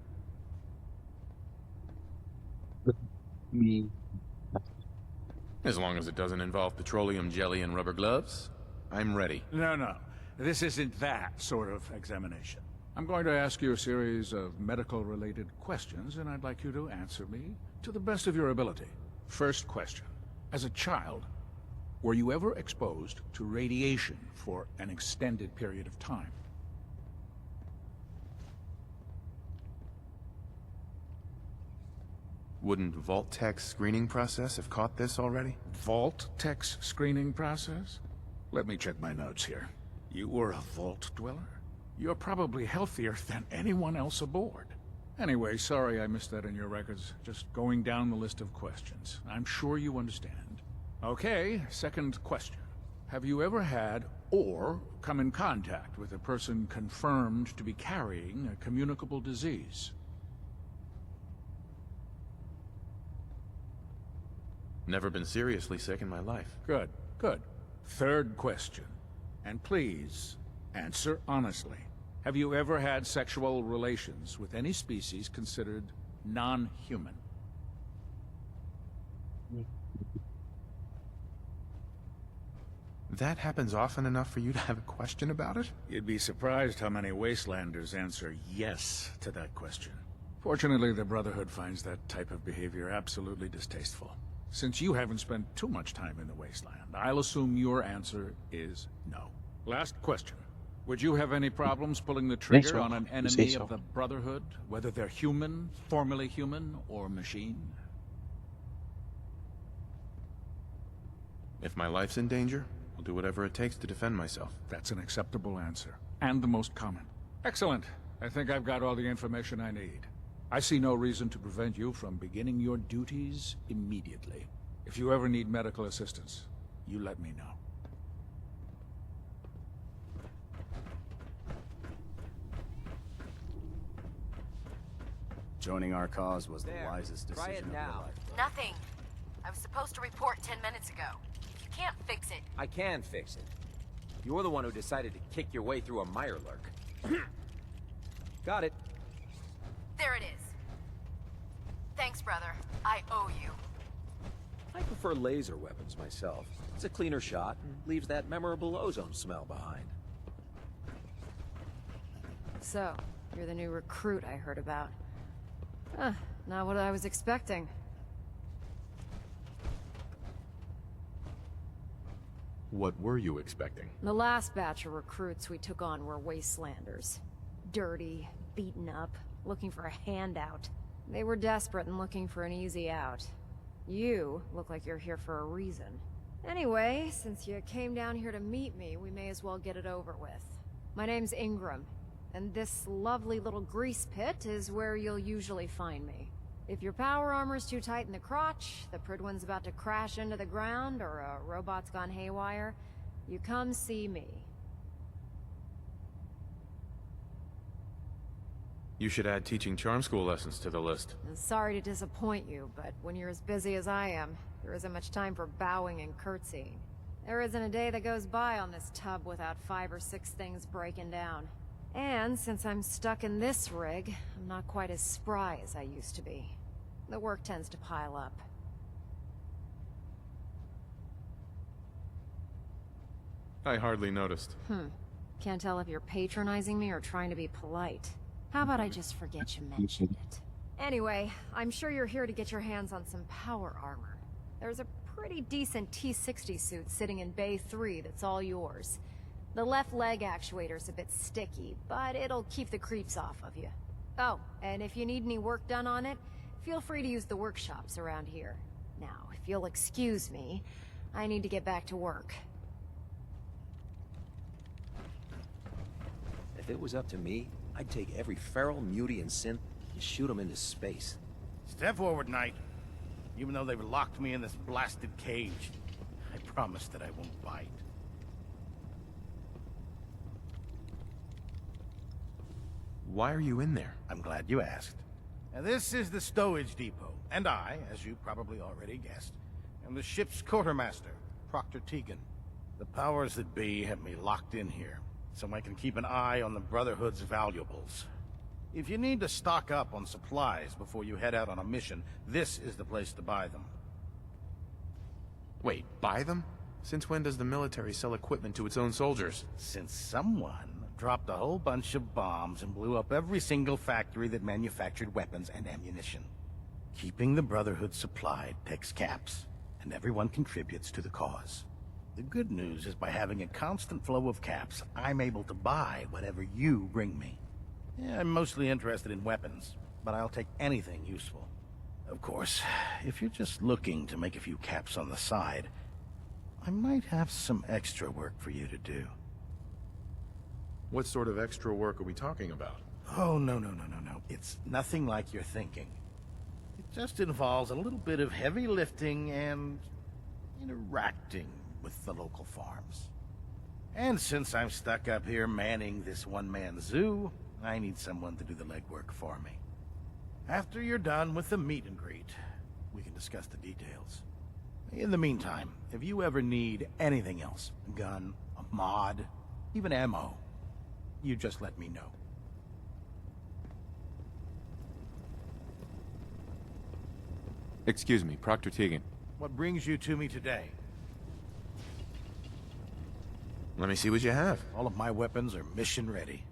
Me. As long as it doesn't involve petroleum jelly and rubber gloves, I'm ready. No. This isn't that sort of examination. I'm going to ask you a series of medical-related questions, and I'd like you to answer me to the best of your ability. First question. As a child, were you ever exposed to radiation for an extended period of time? Wouldn't Vault-Tech's screening process have caught this already? Vault-Tech's screening process? Let me check my notes here. You were a Vault Dweller? You're probably healthier than anyone else aboard. Anyway, sorry I missed that in your records. Just going down the list of questions. I'm sure you understand. Okay, second question. Have you ever had or come in contact with a person confirmed to be carrying a communicable disease? Never been seriously sick in my life. Good. Third question. And please, answer honestly. Have you ever had sexual relations with any species considered non-human? That happens often enough for you to have a question about it? You'd be surprised how many Wastelanders answer yes to that question. Fortunately, the Brotherhood finds that type of behavior absolutely distasteful. Since you haven't spent too much time in the Wasteland, I'll assume your answer is no. Last question. Would you have any problems pulling the trigger on an enemy of the Brotherhood, whether they're human, formerly human, or machine? If my life's in danger, I'll do whatever it takes to defend myself. That's an acceptable answer, and the most common. Excellent. I think I've got all the information I need. I see no reason to prevent you from beginning your duties immediately. If you ever need medical assistance, you let me know. Joining our cause was the wisest decision of your life. Nothing. I was supposed to report 10 minutes ago. If you can't fix it... I can fix it. You're the one who decided to kick your way through a Mirelurk. Got it. There it is. Thanks, brother. I owe you. I prefer laser weapons myself. It's a cleaner shot and leaves that memorable ozone smell behind. So, you're the new recruit I heard about. Not what I was expecting. What were you expecting? The last batch of recruits we took on were Wastelanders. Dirty, beaten up, looking for a handout. They were desperate and looking for an easy out. You look like you're here for a reason. Anyway, since you came down here to meet me, we may as well get it over with. My name's Ingram, and this lovely little grease pit is where you'll usually find me. If your power armor's too tight in the crotch, the Pridwin's about to crash into the ground, or a robot's gone haywire, you come see me. You should add teaching charm school lessons to the list. Sorry to disappoint you, but when you're as busy as I am, there isn't much time for bowing and curtsying. There isn't a day that goes by on this tub without 5 or 6 things breaking down. And since I'm stuck in this rig, I'm not quite as spry as I used to be. The work tends to pile up. I hardly noticed. Can't tell if you're patronizing me or trying to be polite. How about I just forget you mentioned it? Anyway, I'm sure you're here to get your hands on some power armor. There's a pretty decent T-60 suit sitting in Bay 3 that's all yours. The left leg actuator's a bit sticky, but it'll keep the creeps off of you. Oh, and if you need any work done on it, Feel free to use the workshops around here. Now, if you'll excuse me, I need to get back to work. If it was up to me, I'd take every feral, mutie, and synth and shoot them into space. Step forward, Knight. Even though they've locked me in this blasted cage, I promise that I won't bite. Why are you in there? I'm glad you asked. Now, this is the stowage depot, and I, as you probably already guessed, am the ship's quartermaster, Proctor Tegan. The powers that be have me locked in here, so I can keep an eye on the Brotherhood's valuables. If you need to stock up on supplies before you head out on a mission, this is the place to buy them. Wait, buy them? Since when does the military sell equipment to its own soldiers? Since someone dropped a whole bunch of bombs and blew up every single factory that manufactured weapons and ammunition. Keeping the Brotherhood supplied takes caps, and everyone contributes to the cause. The good news is by having a constant flow of caps, I'm able to buy whatever you bring me. Yeah, I'm mostly interested in weapons, but I'll take anything useful. Of course, if you're just looking to make a few caps on the side, I might have some extra work for you to do. What sort of extra work are we talking about? Oh, no. It's nothing like you're thinking. It just involves a little bit of heavy lifting and interacting with the local farms. And since I'm stuck up here manning this one-man zoo, I need someone to do the legwork for me. After you're done with the meet and greet, we can discuss the details. In the meantime, if you ever need anything else, a gun, a mod, even ammo, you just let me know. Excuse me, Proctor Tegan. What brings you to me today? Let me see what you have. All of my weapons are mission ready.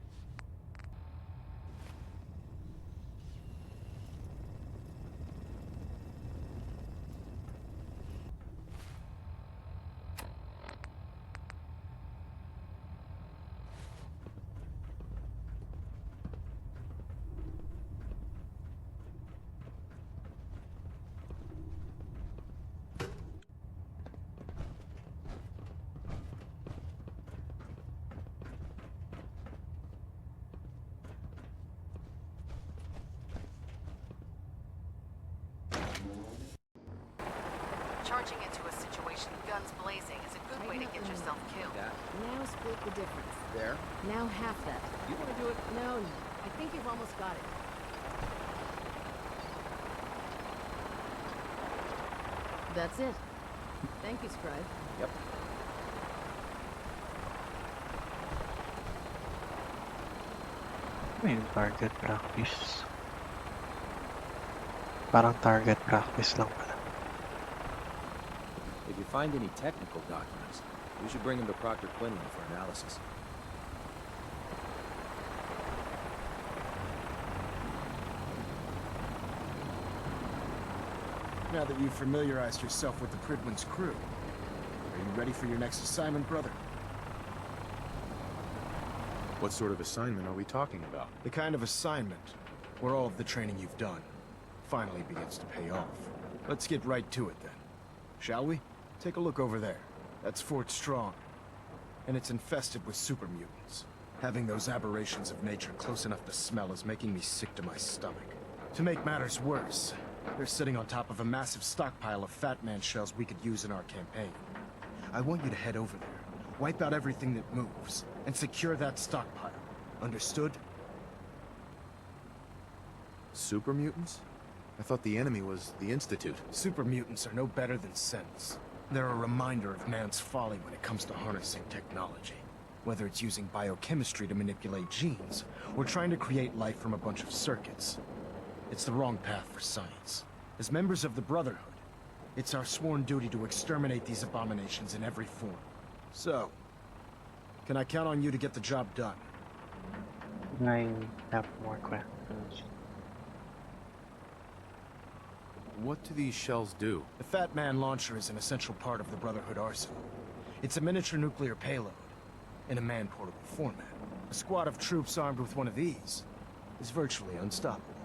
Charging into a situation guns blazing is a good way to get yourself killed. Now split the difference. There? Now half that. You want to do it? No. I think you've almost got it. That's it. Thank you, Scribe. Yep. May target practice. Parang target practice lang pala. If you find any technical documents, you should bring them to Proctor Quinlan for analysis. Now that you've familiarized yourself with the Pridwin's crew, are you ready for your next assignment, brother? What sort of assignment are we talking about? The kind of assignment where all of the training you've done finally begins to pay off. Let's get right to it then. Shall we? Take a look over there. That's Fort Strong. And it's infested with super mutants. Having those aberrations of nature close enough to smell is making me sick to my stomach. To make matters worse, they're sitting on top of a massive stockpile of Fat Man shells we could use in our campaign. I want you to head over there, wipe out everything that moves, and secure that stockpile. Understood? Super mutants? I thought the enemy was the Institute. Super mutants are no better than synths. They're a reminder of man's folly when it comes to harnessing technology. Whether it's using biochemistry to manipulate genes, or trying to create life from a bunch of circuits. It's the wrong path for science. As members of the Brotherhood, it's our sworn duty to exterminate these abominations in every form. So, can I count on you to get the job done? I have more questions. What do these shells do? The Fat Man launcher is an essential part of the Brotherhood arsenal. It's a miniature nuclear payload, in a man-portable format. A squad of troops armed with one of these is virtually unstoppable.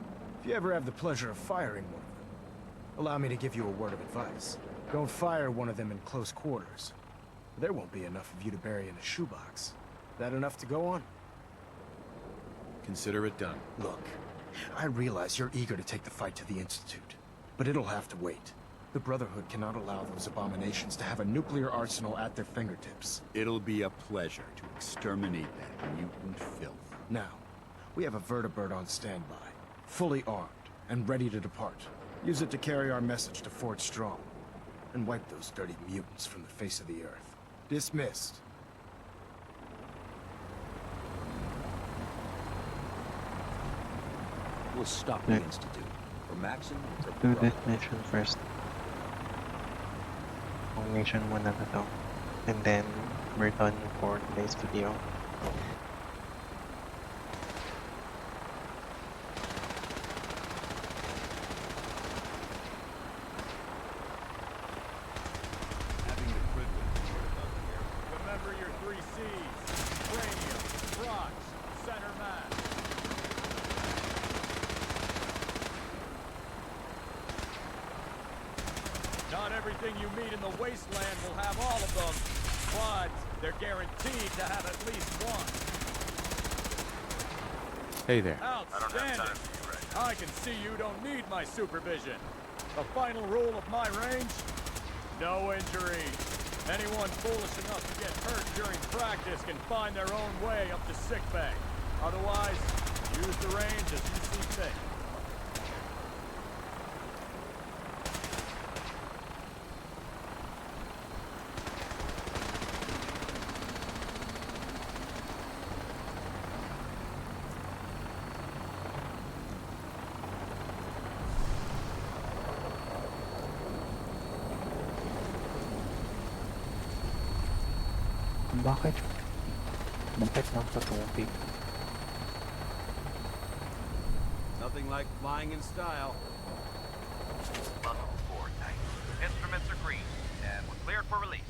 If If you ever have the pleasure of firing one of them, allow me to give you a word of advice. Don't fire one of them in close quarters. There won't be enough of you to bury in a shoebox. That enough to go on? Consider it done. Look, I realize you're eager to take the fight to the Institute, but it'll have to wait. The Brotherhood cannot allow those abominations to have a nuclear arsenal at their fingertips. It'll be a pleasure to exterminate that mutant filth. Now, we have a vertibird on standby, fully armed and ready to depart. Use it to carry our message to Fort Strong, and wipe those dirty mutants from the face of the earth. Dismissed. We'll stop the Institute. For Maxim, for Do this mission first. Ang mission muna na to. And then, we're done for today's video. Having the privilege to work up here. Remember your 3 C's. Cranium, crotch, center mass. Not everything you meet in the wasteland will have all of them, but they're guaranteed to have at least one. Hey there. Outstanding. I can see you don't need my supervision. The final rule of my range? No injuries. Anyone foolish enough to get hurt during practice can find their own way up to sickbay. Otherwise, use the range as you see fit. Bakit? Bakit nasa tubig? Nothing like flying in style. Welcome aboard, Knight. Instruments are green, and we're cleared for release.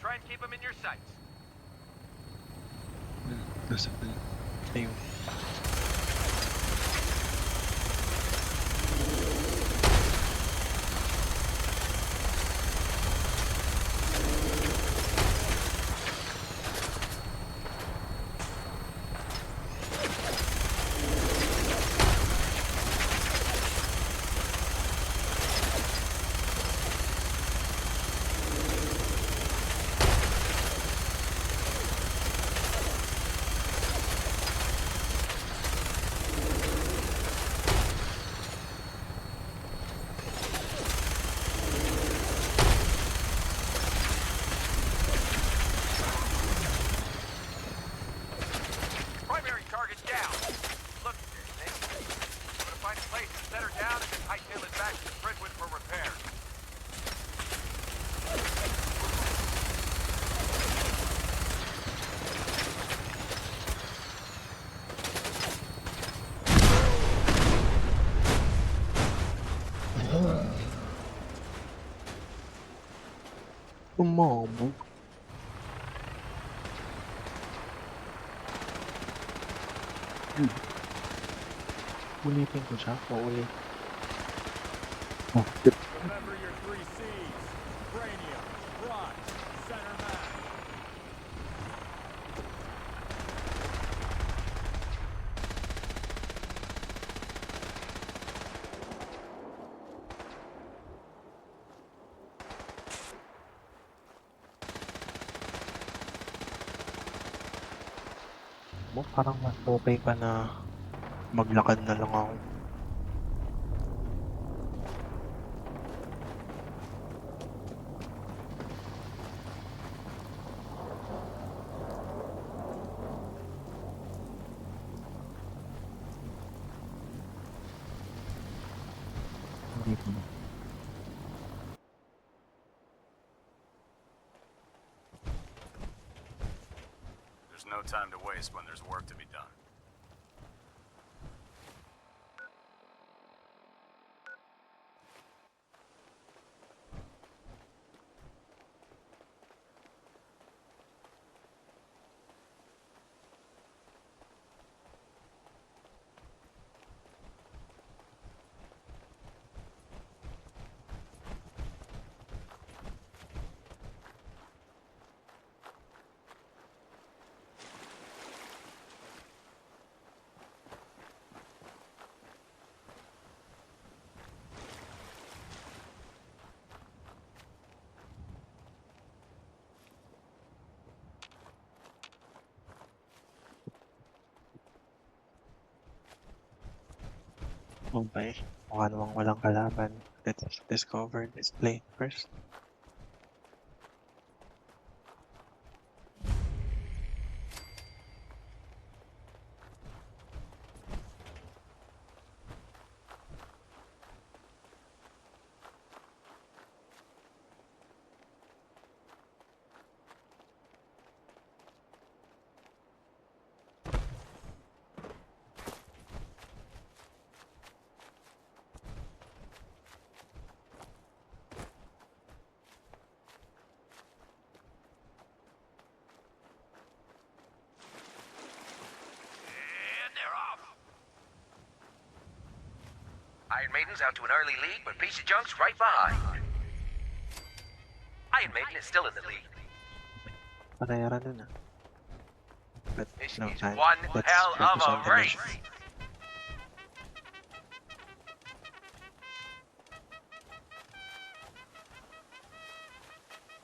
Try and keep them in your sights. Ayun. Umabog. Ulitin ko siya. Uulit. Oh, Remember your 3 C's. Cranium, crotch, center mass. parang mas okay pa na maglakad na lang ako. Hindi ko na. There's no time to waste when there's work to be done. Okay. Mukha namang walang kalaban. Let's discover this plane first. Iron Maiden's out to an early lead, but Piece of Junk's right behind. Iron Maiden is still in the lead. Panayaran nun ah. But This no is time. one Let's hell of focus on a the race. mission.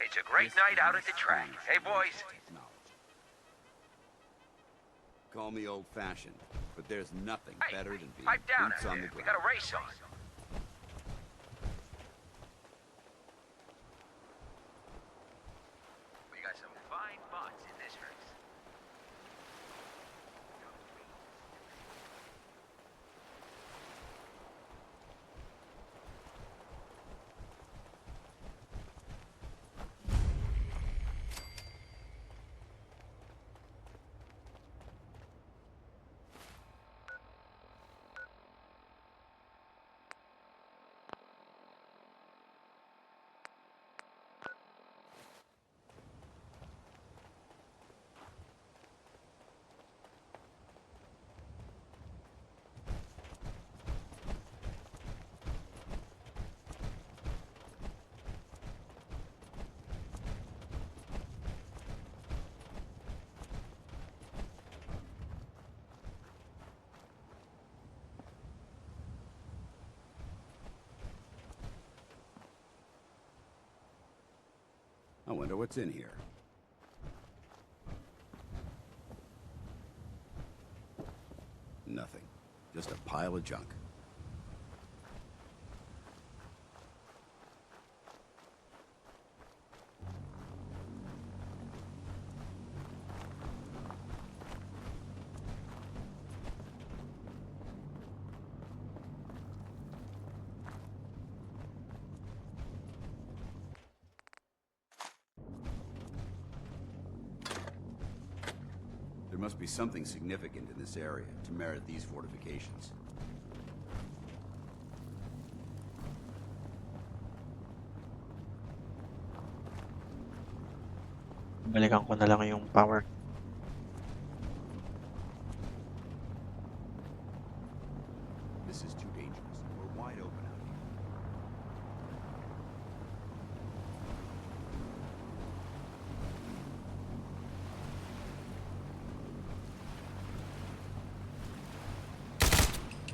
It's a great night out at the track. Hey, boys. Call me old-fashioned, but there's nothing Hey, better than being pipe down boots out on the there. We ground. got a race on. We got some fine butts in this race. I wonder what's in here. Nothing. Just a pile of junk. There must be something significant in this area to merit these fortifications. Balikan ko na lang yung power. This is too dangerous. We're wide open out here.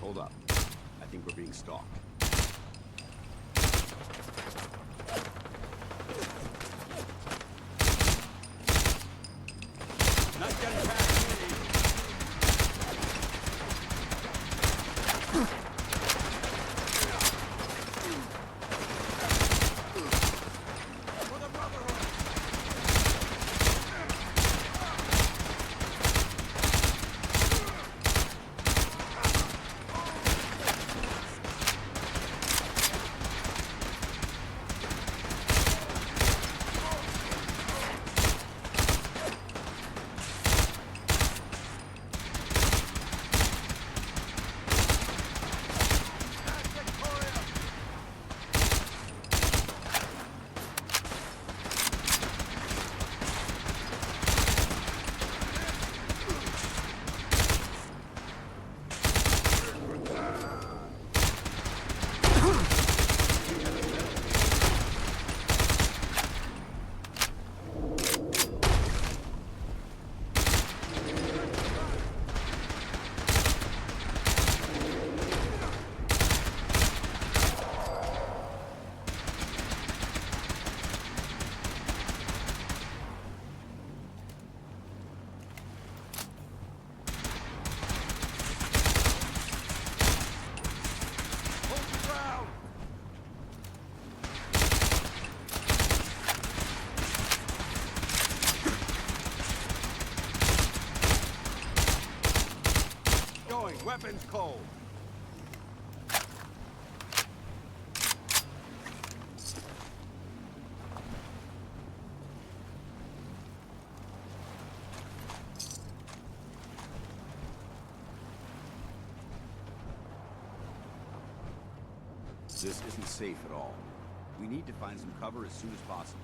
Hold up. I think we're being stalked. Not getting past me. Weapons cold. This isn't safe at all. We need to find some cover as soon as possible.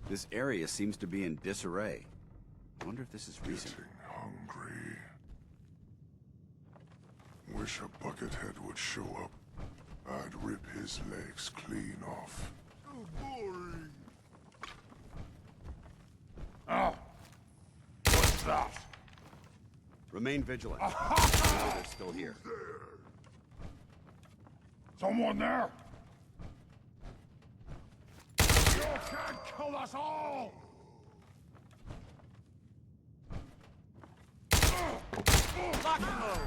This area seems to be in disarray. I wonder if this is recent. Hungry. Wish a buckethead would show up. I'd rip his legs clean off. Oh, boring. Oh! What's that? Remain vigilant. I know they're still here. Someone there? You can't kill us all! Lock and load!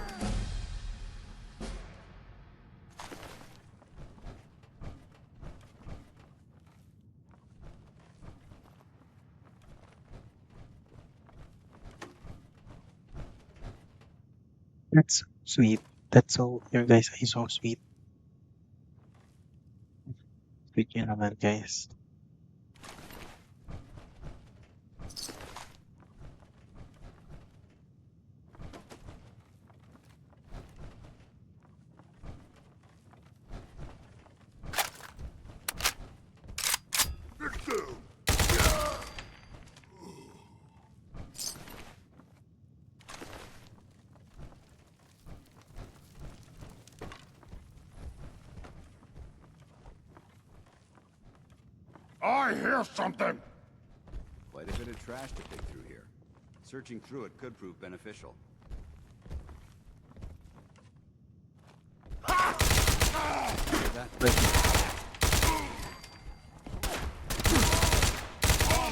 That's sweet. That's so, you guys are so sweet. Sweet yun naman, guys. I hear something! Quite a bit of trash to pick through here. Searching through it could prove beneficial. Long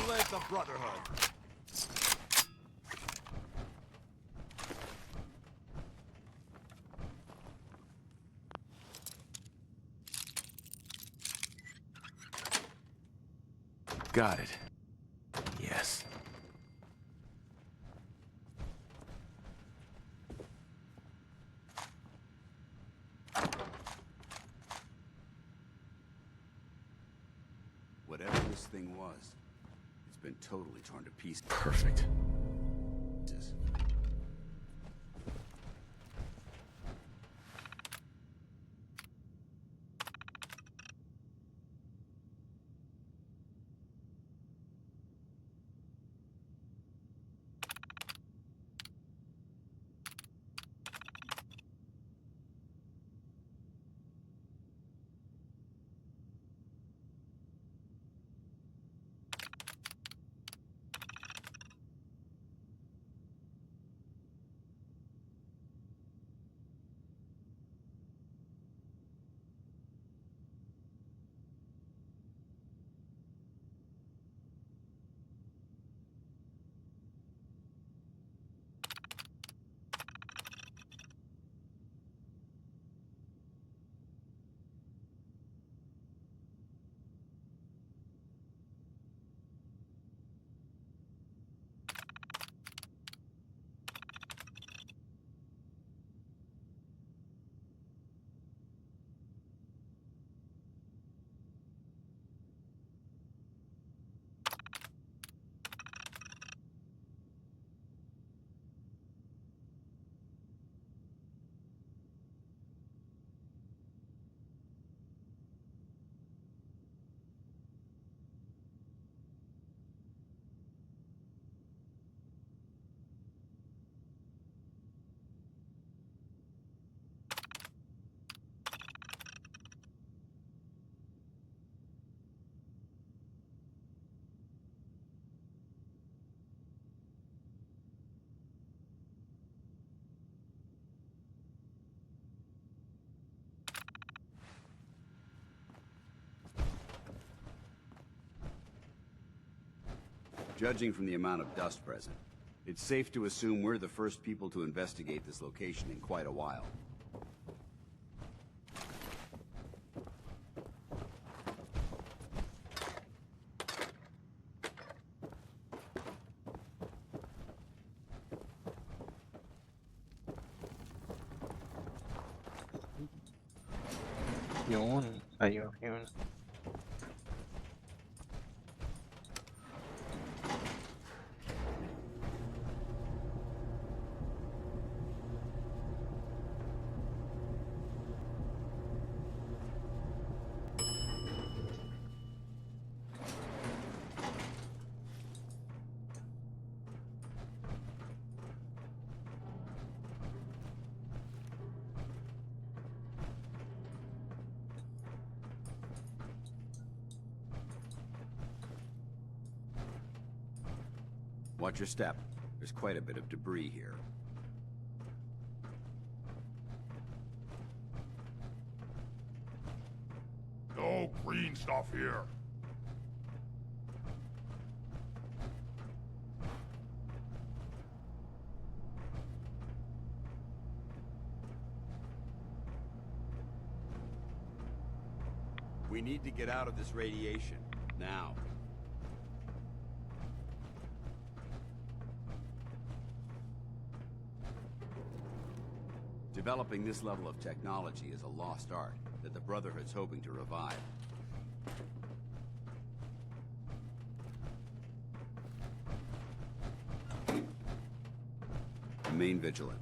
live the Brotherhood! Got it. Yes. Whatever this thing was, it's been totally torn to pieces. Perfect. Judging from the amount of dust present, it's safe to assume we're the first people to investigate this location in quite a while. Yun. Ayun, yun. Watch your step. There's quite a bit of debris here. No green stuff here. We need to get out of this radiation. Now. Developing this level of technology is a lost art that the Brotherhood's hoping to revive. Remain vigilant.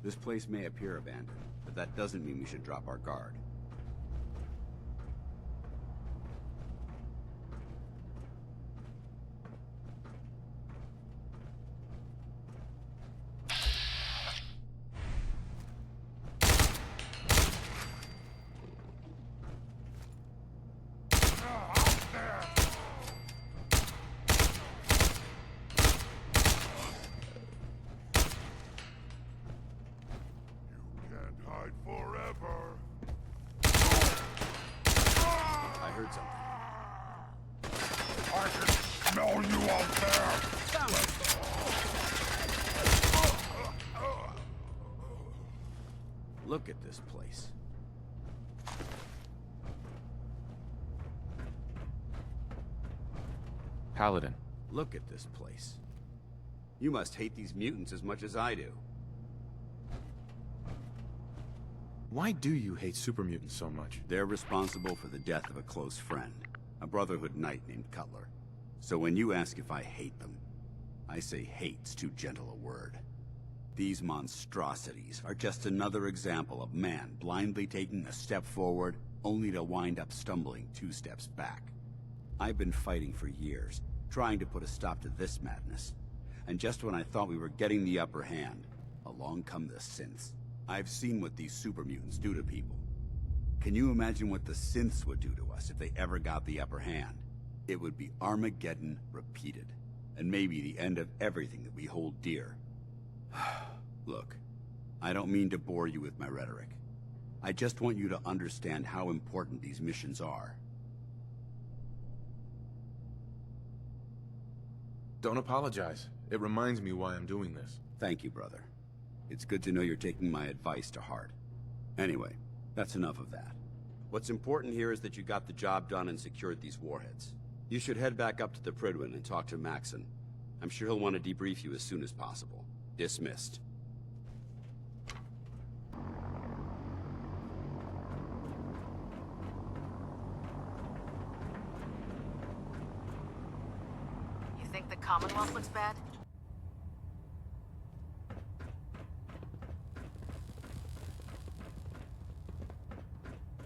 This place may appear abandoned, but that doesn't mean we should drop our guard. Smell you out there! Look at this place. Paladin. Look at this place. You must hate these mutants as much as I do. Why do you hate super mutants so much? They're responsible for the death of a close friend, a Brotherhood knight named Cutler. So when you ask if I hate them, I say hate's too gentle a word. These monstrosities are just another example of man blindly taking a step forward, only to wind up stumbling 2 steps back. I've been fighting for years, trying to put a stop to this madness. And just when I thought we were getting the upper hand, along come the synths. I've seen what these super mutants do to people. Can you imagine what the synths would do to us if they ever got the upper hand? It would be Armageddon repeated, and maybe the end of everything that we hold dear. Look, I don't mean to bore you with my rhetoric. I just want you to understand how important these missions are. Don't apologize. It reminds me why I'm doing this. Thank you, brother. It's good to know you're taking my advice to heart. Anyway, that's enough of that. What's important here is that you got the job done and secured these warheads. You should head back up to the Prydwen and talk to Maxon. I'm sure he'll want to debrief you as soon as possible. Dismissed. You think the Commonwealth looks bad?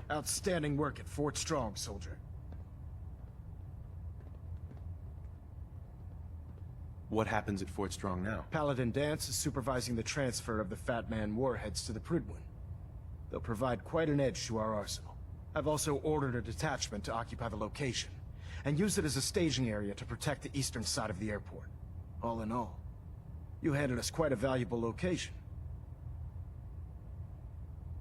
Outstanding work at Fort Strong, soldier. What happens at Fort Strong now? Paladin Danse is supervising the transfer of the Fat Man warheads to the Prydwen. They'll provide quite an edge to our arsenal. I've also ordered a detachment to occupy the location, and use it as a staging area to protect the eastern side of the airport. All in all, you handed us quite a valuable location.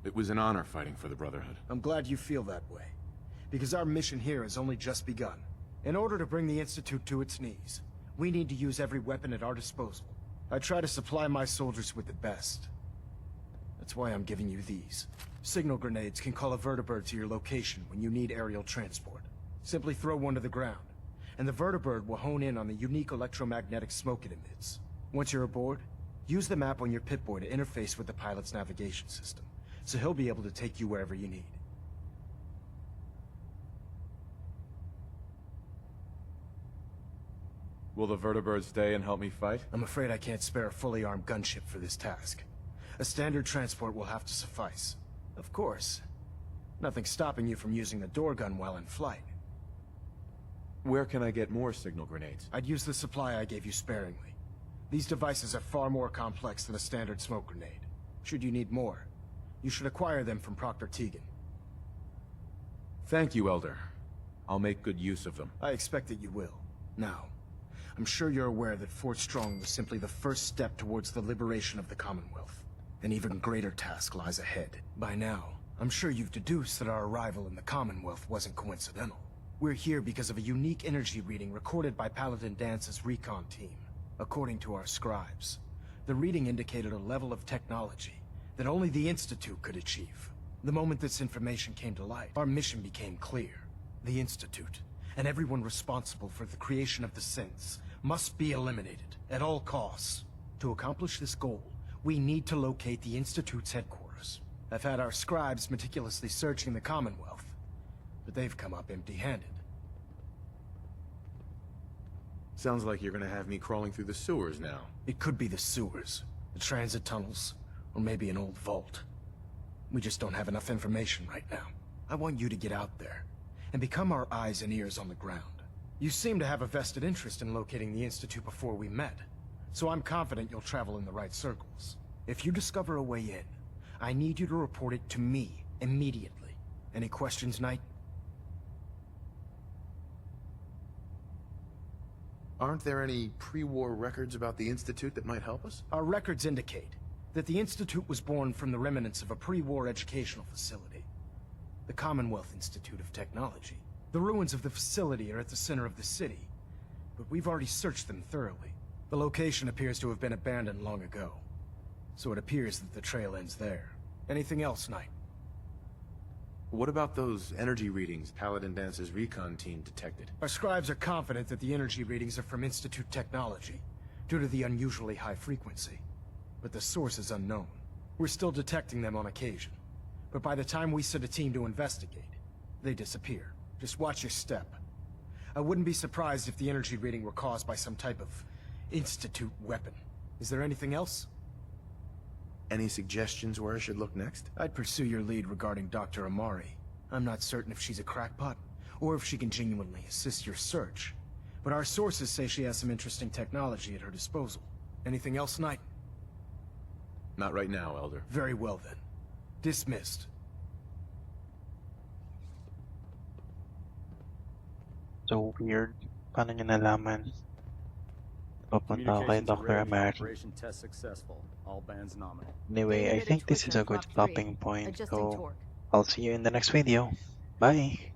It was an honor fighting for the Brotherhood. I'm glad you feel that way, because our mission here has only just begun. In order to bring the Institute to its knees, We need to use every weapon at our disposal. I try to supply my soldiers with the best. That's why I'm giving you these. Signal grenades can call a vertibird to your location when you need aerial transport. Simply throw one to the ground, and the vertibird will hone in on the unique electromagnetic smoke it emits. Once you're aboard, use the map on your Pip-Boy to interface with the pilot's navigation system, so he'll be able to take you wherever you need. Will the vertibird stay and help me fight? I'm afraid I can't spare a fully armed gunship for this task. A standard transport will have to suffice. Of course, nothing's stopping you from using the door gun while in flight. Where can I get more signal grenades? I'd use the supply I gave you sparingly. These devices are far more complex than a standard smoke grenade. Should you need more, you should acquire them from Proctor Tegan. Thank you, Elder. I'll make good use of them. I expect that you will. Now, I'm sure you're aware that Fort Strong was simply the first step towards the liberation of the Commonwealth. An even greater task lies ahead. By now, I'm sure you've deduced that our arrival in the Commonwealth wasn't coincidental. We're here because of a unique energy reading recorded by Paladin Dance's recon team. According to our scribes, the reading indicated a level of technology that only the Institute could achieve. The moment this information came to light, our mission became clear. The Institute, and everyone responsible for the creation of the synths, must be eliminated at all costs. To accomplish this goal, we need to locate the Institute's headquarters. I've had our scribes meticulously searching the Commonwealth, but they've come up empty-handed. Sounds like you're gonna have me crawling through the sewers now. It could be the sewers, the transit tunnels, or maybe an old vault. We just don't have enough information right now. I want you to get out there and become our eyes and ears on the ground. You seem to have a vested interest in locating the Institute before we met, so I'm confident you'll travel in the right circles. If you discover a way in, I need you to report it to me immediately. Any questions, Knight? Aren't there any pre-war records about the Institute that might help us? Our records indicate that the Institute was born from the remnants of a pre-war educational facility, the Commonwealth Institute of Technology. The ruins of the facility are at the center of the city, but we've already searched them thoroughly. The location appears to have been abandoned long ago, so it appears that the trail ends there. Anything else, Knight? What about those energy readings Paladin Dance's recon team detected? Our scribes are confident that the energy readings are from Institute technology, due to the unusually high frequency. But the source is unknown. We're still detecting them on occasion, but by the time we send a team to investigate, they disappear. Just watch your step. I wouldn't be surprised if the energy reading were caused by some type of Institute weapon. Is there anything else? Any suggestions where I should look next? I'd pursue your lead regarding Dr. Amari. I'm not certain if she's a crackpot, or if she can genuinely assist your search. But our sources say she has some interesting technology at her disposal. Anything else, Knight? Not right now, Elder. Very well then. Dismissed. So weird. Paano niyo nalaman? Papunta ako kay Communications Dr. arranged. Amari. Operation test successful. All bands nominal. Anyway, I think this is a good stopping point, so I'll see you in the next video. Bye!